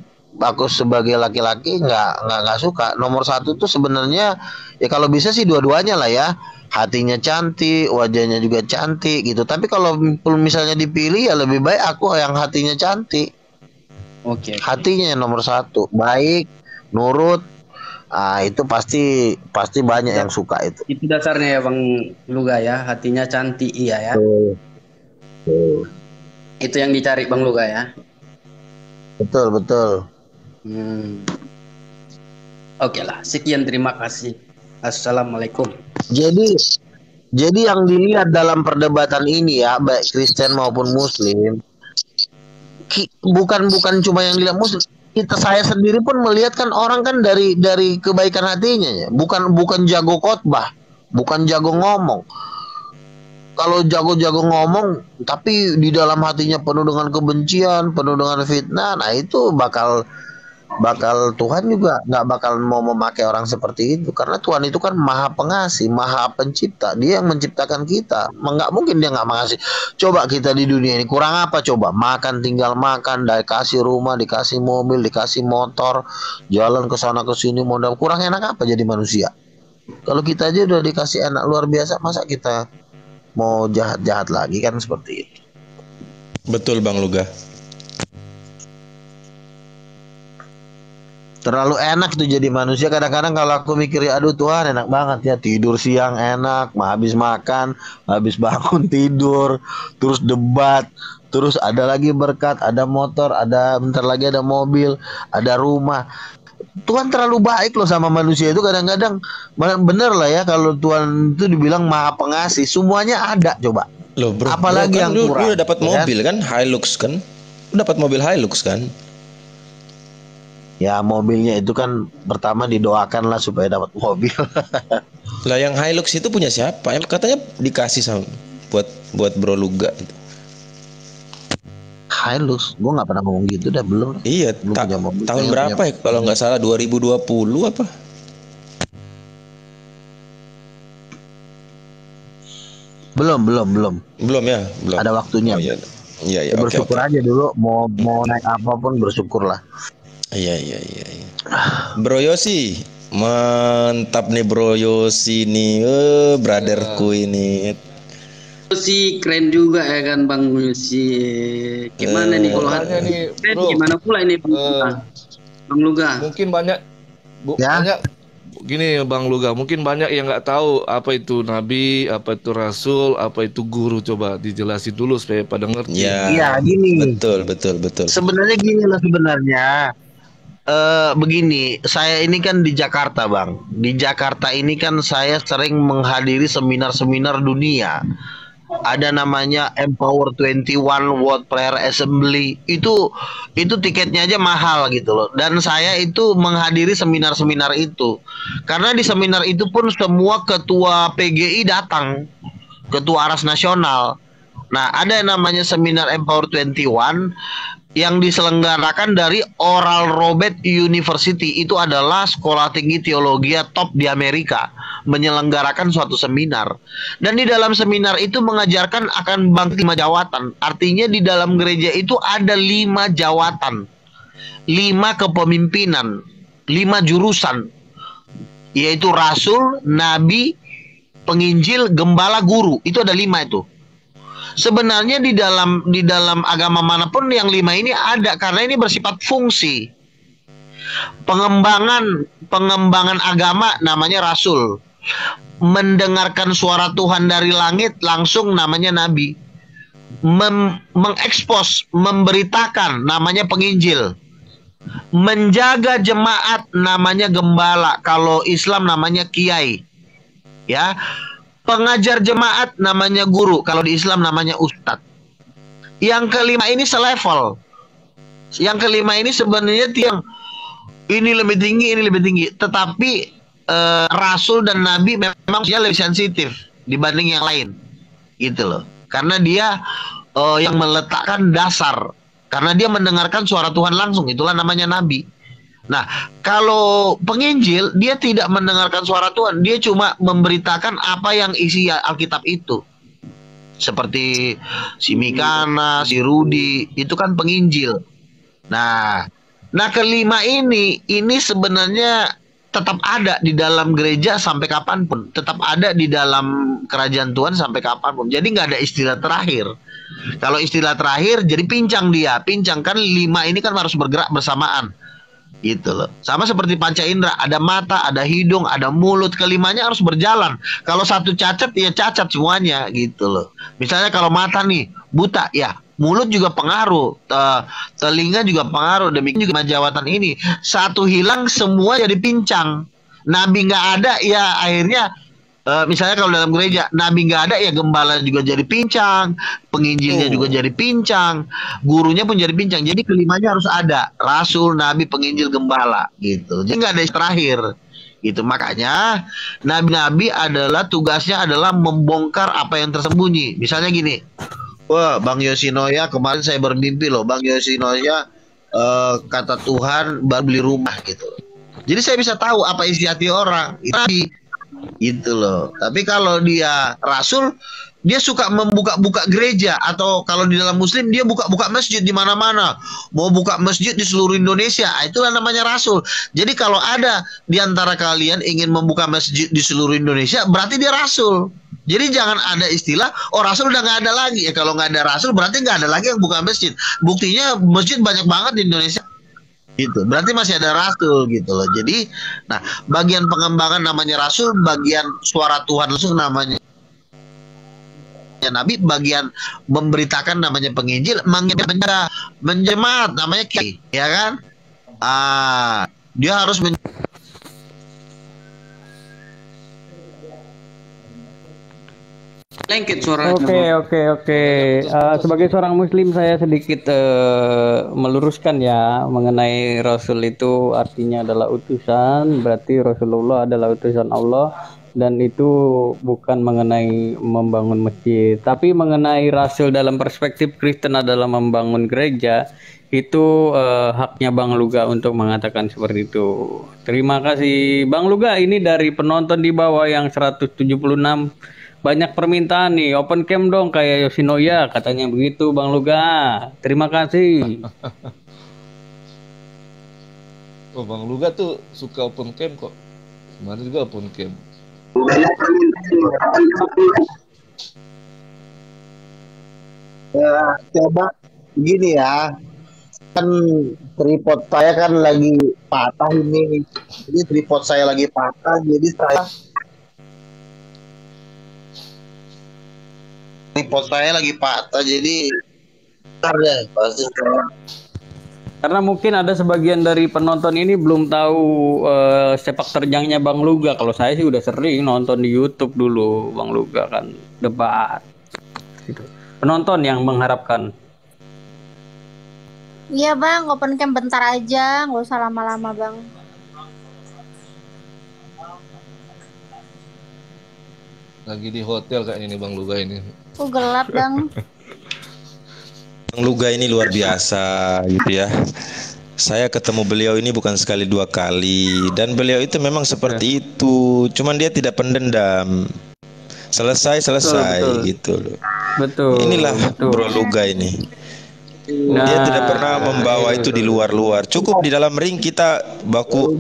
sebagai laki-laki nggak suka. Nomor satu tuh sebenarnya ya kalau bisa sih dua-duanya lah ya. Hatinya cantik, wajahnya juga cantik gitu. Tapi kalau misalnya dipilih ya lebih baik aku yang hatinya cantik. Oke. Hatinya yang nomor satu, baik, nurut. Ah itu pasti banyak yang suka itu. Itu dasarnya ya Bang Luga ya, hatinya cantik iya ya. Itu yang dicari Bang Luga ya. Betul. Oke lah, sekian terima kasih. Assalamualaikum. Jadi yang dilihat dalam perdebatan ini ya, baik Kristen maupun Muslim, bukan cuma yang dilihat Muslim. Saya sendiri pun melihat kan orang kan dari kebaikan hatinya ya, bukan jago khotbah, bukan jago ngomong. Kalau jago-jago ngomong tapi di dalam hatinya penuh dengan kebencian, penuh dengan fitnah, nah itu bakal Tuhan juga nggak bakal mau memakai orang seperti itu, karena Tuhan itu kan maha pengasih, maha pencipta. Dia yang menciptakan kita, nggak mungkin dia nggak mengasih. Coba kita di dunia ini kurang apa? Coba makan, tinggal makan, dikasih rumah, dikasih mobil, dikasih motor, jalan ke sana ke sini, modal, kurang enak apa jadi manusia? Kalau kita aja udah dikasih enak luar biasa, masa kita mau jahat-jahat lagi? Kan seperti itu. Betul Bang Luga. Terlalu enak tuh jadi manusia. Kadang-kadang kalau aku mikir, aduh Tuhan enak banget ya, tidur siang enak, habis makan, habis bangun tidur, terus debat, terus ada lagi berkat, ada motor, ada bentar lagi ada mobil, ada rumah. Tuhan terlalu baik loh sama manusia itu. Kadang-kadang bener lah ya kalau Tuhan itu dibilang maha pengasih, semuanya ada. Coba loh bro, apalagi kan yang kurang. Lu udah dapat mobil kan, Hilux kan, lu dapat mobil Hilux kan. Ya mobilnya itu kan pertama didoakan lah supaya dapat mobil. Lah yang Hilux itu punya siapa? Yang katanya dikasih sama buat Bro Luga itu. Hilux, gue nggak pernah ngomong gitu dah, belum. Iya, tahun berapa ya? Kalau nggak salah 2020 apa? Belum ya, belum. Ada waktunya. Iya. Bersyukur aja dulu, mau naik apapun bersyukurlah. Iya. Bro Yosi, mantap nih Bro Yosi nih, brotherku ini. Yosi keren juga ya kan Bang Yosi. Gimana nih kalau keren, gimana pula ini Bang Luga? Mungkin banyak gini Bang Luga, mungkin banyak yang nggak tahu apa itu nabi, apa itu rasul, apa itu guru. Coba dijelasin dulu supaya pada ngerti. Iya, gini. Betul. Sebenarnya gini loh sebenarnya. Begini, saya ini kan di Jakarta Bang. Di Jakarta ini kan saya sering menghadiri seminar-seminar dunia. Ada namanya Empower 21 World Prayer Assembly. Itu tiketnya aja mahal gitu loh. Dan saya itu menghadiri seminar-seminar itu. Karena di seminar itu pun semua ketua PGI datang. Ketua Aras Nasional. Nah, ada yang namanya seminar Empower 21 yang diselenggarakan dari Oral Roberts University. Itu adalah sekolah tinggi teologi top di Amerika, menyelenggarakan suatu seminar. Dan di dalam seminar itu mengajarkan akan bangkit 5 jawatan. Artinya di dalam gereja itu ada 5 jawatan, 5 kepemimpinan, 5 jurusan, yaitu rasul, nabi, penginjil, gembala, guru. Itu ada 5 itu. Sebenarnya di dalam agama manapun yang 5 ini ada, karena ini bersifat fungsi. Pengembangan agama namanya rasul. Mendengarkan suara Tuhan dari langit langsung namanya nabi. Mengekspos, memberitakan namanya penginjil. Menjaga jemaat namanya gembala. Kalau Islam namanya kiai. Ya. Pengajar jemaat namanya guru. Kalau di Islam namanya ustadz. Yang kelima ini selevel. Yang kelima ini sebenarnya ini lebih tinggi, ini lebih tinggi. Tetapi rasul dan nabi memang dia lebih sensitif dibanding yang lain. Gitu loh. Karena dia yang meletakkan dasar. Karena dia mendengarkan suara Tuhan langsung. Itulah namanya nabi. Nah, kalau penginjil, dia tidak mendengarkan suara Tuhan. Dia cuma memberitakan apa yang isi Alkitab itu. Seperti si Mikana, si Rudi, itu kan penginjil. Nah kelima ini sebenarnya tetap ada di dalam gereja sampai kapanpun. Tetap ada di dalam kerajaan Tuhan sampai kapanpun. Jadi nggak ada istilah terakhir. Kalau istilah terakhir, jadi pincang dia. Pincang kan 5 ini kan harus bergerak bersamaan. Gitu loh. Sama seperti panca indera, ada mata, ada hidung, ada mulut, kelimanya harus berjalan. Kalau satu cacat, ya cacat semuanya gitu loh. Misalnya kalau mata nih buta, ya mulut juga pengaruh, telinga juga pengaruh. Demikian juga jawatan ini. Satu hilang, semua jadi pincang. Nabi nggak ada, ya akhirnya misalnya kalau dalam gereja nabi nggak ada, ya gembala juga jadi pincang, penginjilnya juga jadi pincang, gurunya pun jadi pincang. Jadi kelimanya harus ada, rasul, nabi, penginjil, gembala gitu. Jadi nggak ada yang terakhir gitu. Makanya nabi-nabi adalah tugasnya adalah membongkar apa yang tersembunyi. Misalnya gini, wah Bang Yoshinoya kemarin saya bermimpi loh, Bang Yoshinoya kata Tuhan baru beli rumah gitu. Jadi saya bisa tahu apa isi hati orang. Itu nabi gitu loh. Tapi kalau dia rasul, dia suka membuka-buka gereja, atau kalau di dalam muslim dia buka-buka masjid di mana-mana. Mau buka masjid di seluruh Indonesia, itulah namanya rasul. Jadi kalau ada di antara kalian ingin membuka masjid di seluruh Indonesia, berarti dia rasul. Jadi jangan ada istilah, oh rasul udah nggak ada lagi. Ya kalau nggak ada rasul berarti nggak ada lagi yang buka masjid. Buktinya masjid banyak banget di Indonesia. Gitu, berarti masih ada rasul gitu loh. Jadi, nah bagian pengembangan namanya rasul, bagian suara Tuhan langsung namanya nabi, bagian memberitakan namanya penginjil, menjemaat namanya kiai, ya kan? Dia harus lengket suaranya. Oke. Sebagai seorang muslim saya sedikit meluruskan ya mengenai rasul itu artinya adalah utusan, berarti Rasulullah adalah utusan Allah, dan itu bukan mengenai membangun masjid, tapi mengenai rasul dalam perspektif Kristen adalah membangun gereja. Itu haknya Bang Luga untuk mengatakan seperti itu. Terima kasih Bang Luga. Ini dari penonton di bawah yang 176. Banyak permintaan nih, open cam dong kayak Yoshinoya, katanya begitu Bang Luga. Terima kasih. Oh, Bang Luga tuh suka open cam kok. Kemarin juga open cam. Ya, coba gini ya. Kan tripod saya kan lagi patah ini. Jadi tripod saya lagi patah, jadi tripod saya lagi patah, jadi karena mungkin ada sebagian dari penonton ini belum tahu sepak terjangnya Bang Luga. Kalau saya sih udah sering nonton di YouTube dulu Bang Luga kan debat gitu. Penonton yang mengharapkan. Iya Bang, open cam bentar aja, nggak usah lama-lama Bang. Lagi di hotel kayaknya nih Bang Luga ini. Gelap Bang. Bang Luga ini luar biasa gitu ya. Saya ketemu beliau ini bukan sekali dua kali, dan beliau itu memang seperti itu. Cuman dia tidak pendendam. Selesai Betul. gitu loh. Betul. Inilah betul. Bro Luga ini. Dia Nah, tidak pernah membawa itu di luar-luar. Cukup di dalam ring kita baku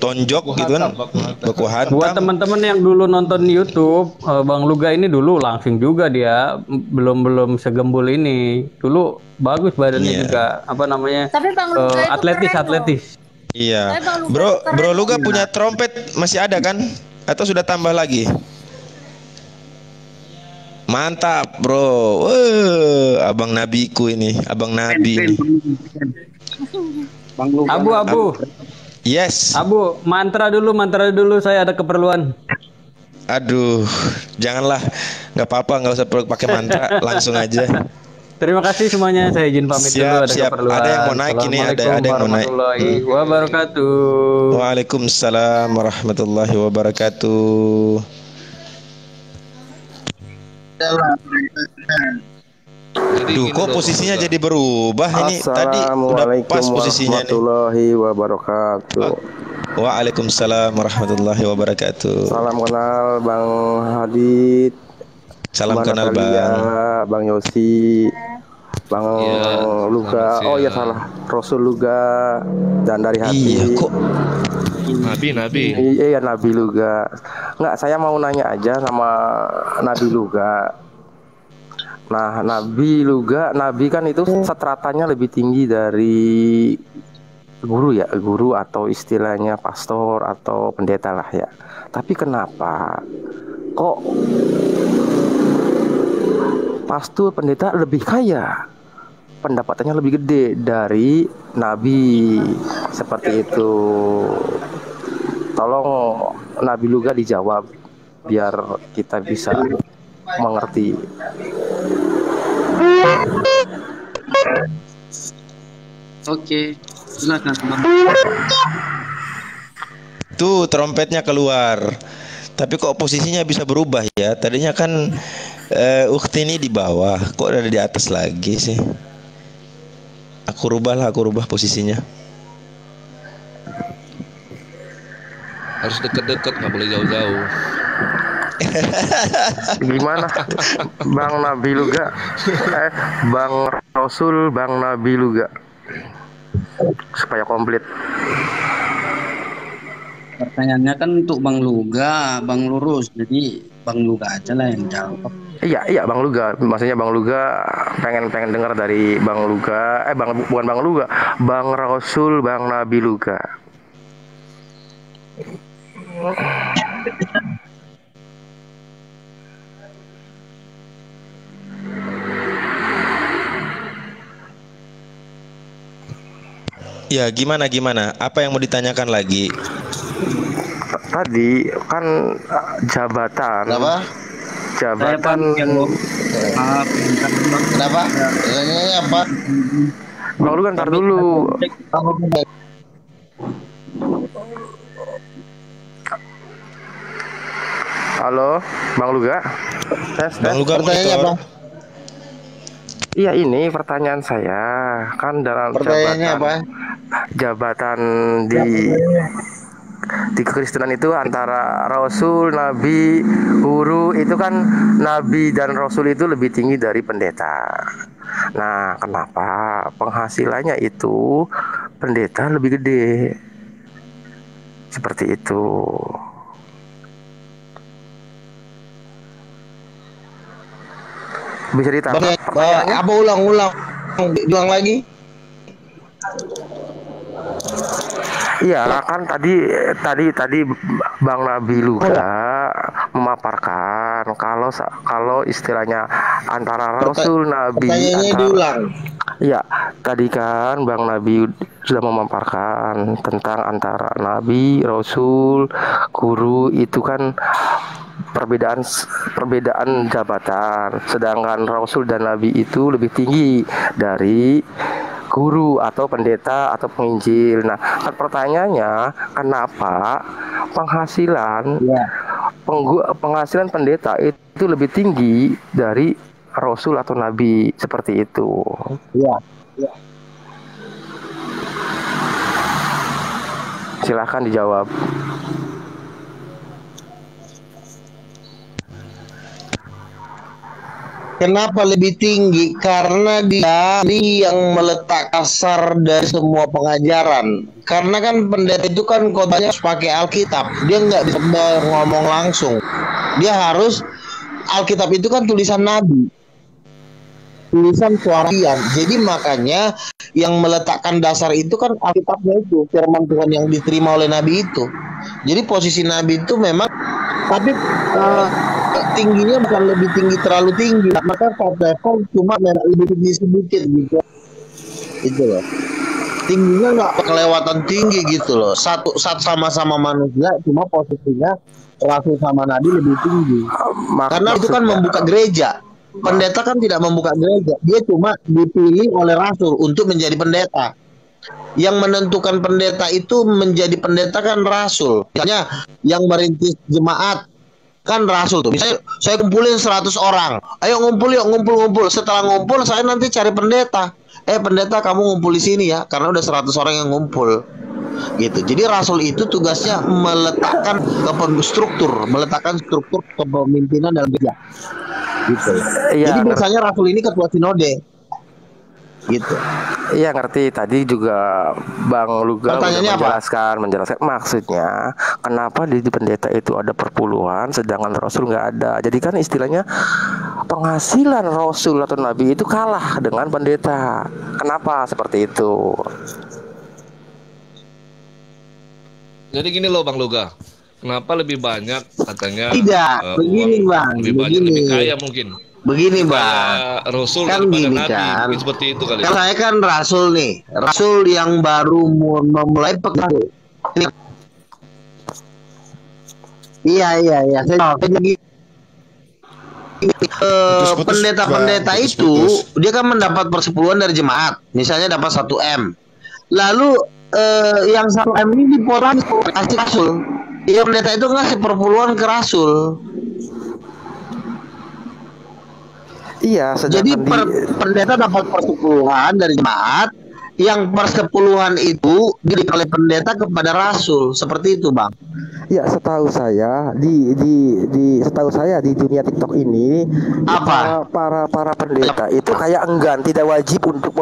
tonjok gitu kan, baku Buat hantam. teman-teman yang dulu nonton YouTube, Bang Luga ini dulu langsing juga dia, belum segembul ini. Dulu bagus badannya Iya. juga, apa namanya? Tapi Bang Luga itu atletis, keren loh. atletis. Iya. Tapi Bang Luga Bro, itu keren Bro loh. Luga punya trompet masih ada kan? Atau sudah tambah lagi? Mantap, Bro. Abang Nabiku ini, Abang Nabi. ini. Bang Luga. Abu. Yes. Abu, mantra dulu, saya ada keperluan. Aduh, janganlah. Nggak apa-apa, nggak usah pakai mantra, langsung aja. Terima kasih semuanya, saya izin pamit dulu, ada Siap. keperluan. Ada yang mau naik ini, ada yang mau naik. Assalamualaikum warahmatullahi wabarakatuh. Waalaikumsalam warahmatullahi wabarakatuh. Duh, kok posisinya jadi berubah ini? Tadi udah pas posisinya nih. warahmatullahi wabarakatuh. Waalaikumsalam warahmatullahi wabarakatuh. Salam kenal Bang Hadid. Salam Bang kenal Natalia, Bang. Bang Yosi, Bang Luga. Oh ya salah, Rasul Luga dan dari hati. Iya, kok Nabi. Iya Nabi Luga. Enggak, saya mau nanya aja sama Nabi Luga. Nah, Nabi Luga, Nabi kan itu stratanya lebih tinggi dari guru ya, guru atau istilahnya pastor atau pendeta lah ya. Tapi kenapa kok pastor pendeta lebih kaya, pendapatannya lebih gede dari Nabi? Seperti itu. Tolong Nabi Luga dijawab biar kita bisa mengerti. Oke, silakan. tuh trompetnya keluar. Tapi kok posisinya bisa berubah ya? Tadinya kan Ukti ini di bawah, kok ada di atas lagi sih? Aku rubah posisinya. Harus deket-deket, nggak boleh jauh-jauh. Gimana Bang Nabi Luga? Bang Rasul, Bang Nabi Luga, supaya komplit. Pertanyaannya kan untuk Bang Luga, Bang Lurus. Jadi Bang Luga aja lah yang jawab. Iya Bang Luga. Maksudnya Bang Luga pengen dengar dari Bang Luga. Bukan Bang Luga, Bang Rasul, Bang Nabi Luga. Ya gimana? Apa yang mau ditanyakan lagi? Tadi kan jabatan. Kenapa? Jabatan. Kenapa? Ini apa? Bang Luga ntar dulu. Halo, Bang Luga. Bang Luga Pertanyaannya apa? Iya, ini pertanyaan saya. Kan dalam Pertanyaannya apa? jabatan di kekristenan itu antara Rasul, Nabi, Guru, itu kan Nabi dan Rasul itu lebih tinggi dari pendeta. Nah, kenapa penghasilannya itu pendeta lebih gede? Seperti itu. Bisa ditambah pertanyaannya? Apa ulang lagi? Iya kan tadi Bang Nabi Luga memaparkan kalau istilahnya antara Rasul, Nabi, Pertanyaannya diulang. Iya, tadi kan Bang Nabi sudah memaparkan tentang antara Nabi, Rasul, Guru itu kan perbedaan jabatan. Sedangkan Rasul dan Nabi itu lebih tinggi dari guru atau pendeta atau penginjil. Nah, pertanyaannya kenapa penghasilan pendeta itu lebih tinggi dari rasul atau nabi seperti itu. Iya. Silahkan dijawab. Kenapa lebih tinggi? Karena dia yang meletak dasar dari semua pengajaran. Karena kan pendeta itu kan khotbahnya harus pakai Alkitab. Dia nggak bisa ngomong langsung. Dia harus, Alkitab itu kan tulisan Nabi, tulisan suaraian. Jadi makanya yang meletakkan dasar itu kan Alkitabnya itu, firman Tuhan yang diterima oleh Nabi itu. Jadi posisi Nabi itu memang, tapi tingginya bukan lebih tinggi, terlalu tinggi, maka level cuma lebih tinggi sedikit gitu. Itu loh. Tingginya nggak kelewatan tinggi gitu loh. Satu sama-sama manusia, cuma posisinya Rasul sama Nabi lebih tinggi. Karena itu kan membuka gereja. Pendeta kan tidak membuka gereja, dia cuma dipilih oleh Rasul untuk menjadi pendeta. Yang menentukan pendeta itu menjadi pendeta kan Rasul. Misalnya yang merintis jemaat kan Rasul tuh. Misalnya saya kumpulin 100 orang. Ayo ngumpul yuk, ngumpul. Setelah ngumpul saya nanti cari pendeta. Pendeta kamu ngumpul di sini ya, karena udah 100 orang yang ngumpul. Gitu. Jadi Rasul itu tugasnya meletakkan meletakkan struktur kepemimpinan dalam gereja. Gitu. Iya, jadi biasanya Rasul ini ketua sinode. Gitu. Iya ngerti. Tadi juga Bang Luga udah menjelaskan maksudnya kenapa di pendeta itu ada perpuluhan sedangkan Rasul nggak ada. Jadi kan istilahnya penghasilan Rasul atau Nabi itu kalah dengan pendeta. Kenapa seperti itu? Jadi gini loh Bang Luga, kenapa lebih banyak katanya? Tidak, begini Bang. Lebih banyak, lebih kaya mungkin. Begini Bang, Rasul kan gini Nabi, kan, seperti itu kali. Kalau saya kan Rasul nih, Rasul yang baru memulai pekerjaan. Iya. Saya lagi pendeta-pendeta itu dia kan mendapat persepuluhan dari jemaat, misalnya dapat 1 M. Lalu yang 1 M ini dipotong kasih Rasul. Iya, pendeta itu ngasih perpuluhan ke Rasul. Iya, jadi pendeta dapat persepuluhan dari jemaat, yang persepuluhan itu diberikan oleh pendeta kepada Rasul, seperti itu Bang. Ya, setahu saya di dunia TikTok ini para pendeta itu kayak enggan, tidak wajib untuk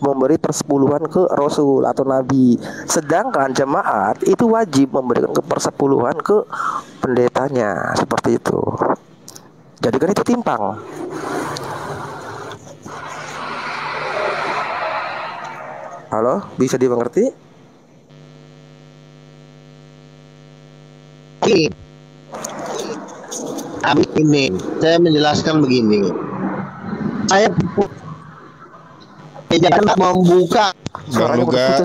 memberi persepuluhan ke Rasul atau Nabi. Sedangkan jemaat itu wajib memberikan persepuluhan ke pendetanya, seperti itu. Jadi kan itu timpang. Halo, bisa dimengerti? Ini saya menjelaskan begini. Saya jangan membuka. Bang Luga,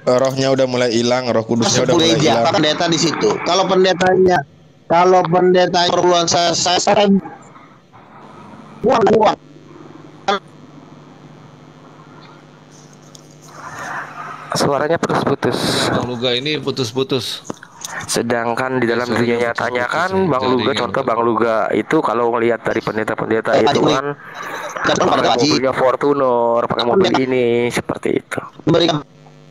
rohnya udah mulai hilang, roh kudusnya udah mulai hilang. Pendeta di situ. Kalau pendeta perpuluhan saya buang. Suaranya putus-putus. Bang Luga ini putus-putus. Sedangkan di dalam dunia nyatanya kan Bang Luga, contoh Bang Luga itu kalau melihat dari pendeta-pendeta itu kan pakai mobilnya Fortuner, pakai mobil ini, seperti itu.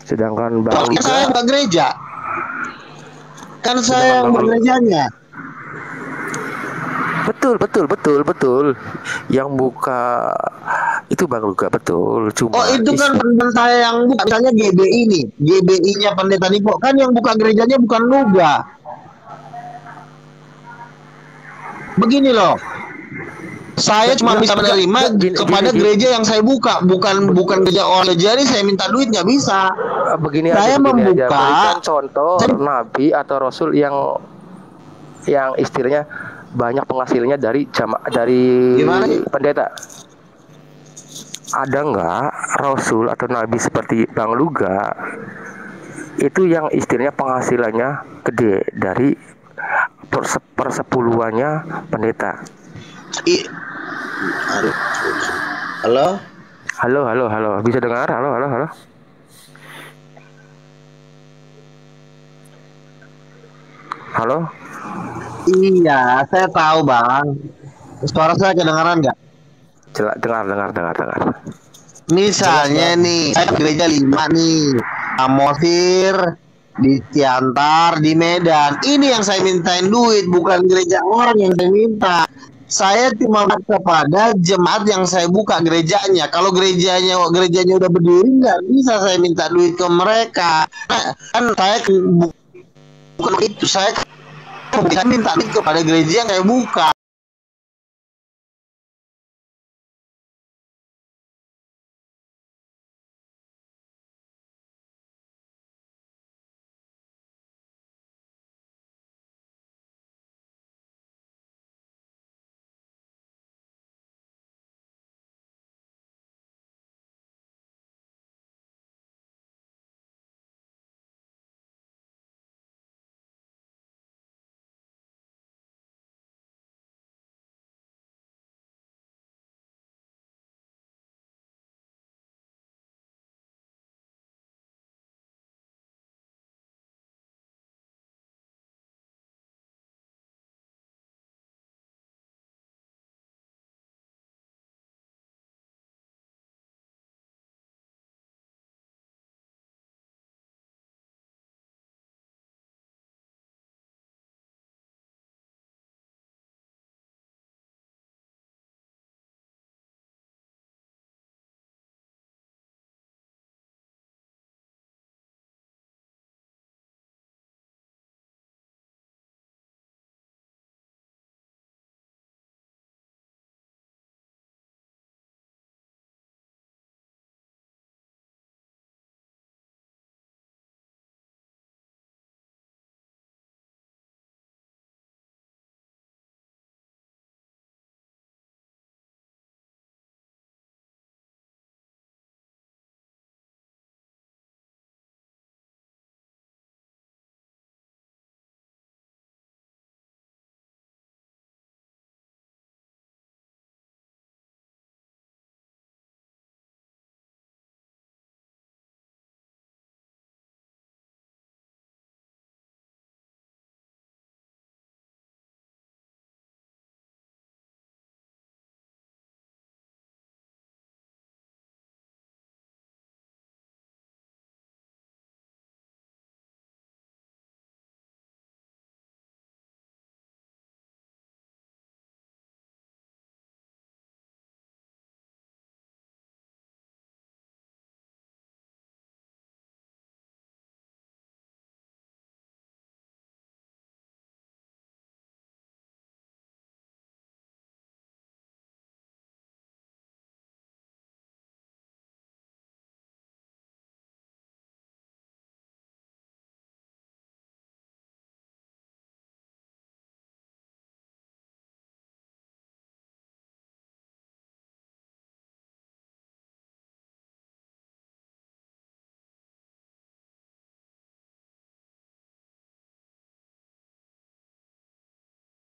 Sedangkan Bang Luga, saya buka gereja. Kan saya yang bergerejanya. Betul. Yang buka itu Bang Luga, betul. Cuma itu kan pendeta saya yang buka, misalnya GBI nih, GBI-nya pendeta Nipo kan yang buka gerejanya bukan Luga. Begini loh, saya cuma bisa menerima kepada gereja yang saya buka, bukan gereja orang. Jadi saya minta duit nggak bisa. Begini saya aja, membuka berikan contoh Nabi atau Rasul yang istilahnya banyak penghasilnya dari pendeta. Ada nggak Rasul atau Nabi seperti Bang Luga itu yang istilahnya penghasilannya gede dari persepuluhannya pendeta? Halo, bisa dengar? Halo. Halo. Iya, saya tahu Bang. Suara saya kedengaran nggak? Dengar. Misalnya nih, saya gereja 5 nih, Samosir, di Ciantar, di Medan. Ini yang saya mintain duit, bukan gereja orang yang saya minta. Saya cuma kepada jemaat yang saya buka gerejanya. Kalau gerejanya udah berdiri, nggak bisa saya minta duit ke mereka. Kan saya bukan itu, saya bisa minta duit kepada gereja yang saya buka.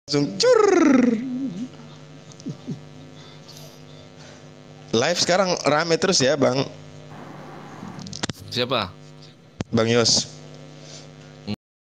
Langsung cur. Live sekarang rame terus ya, Bang. Siapa? Bang Yos.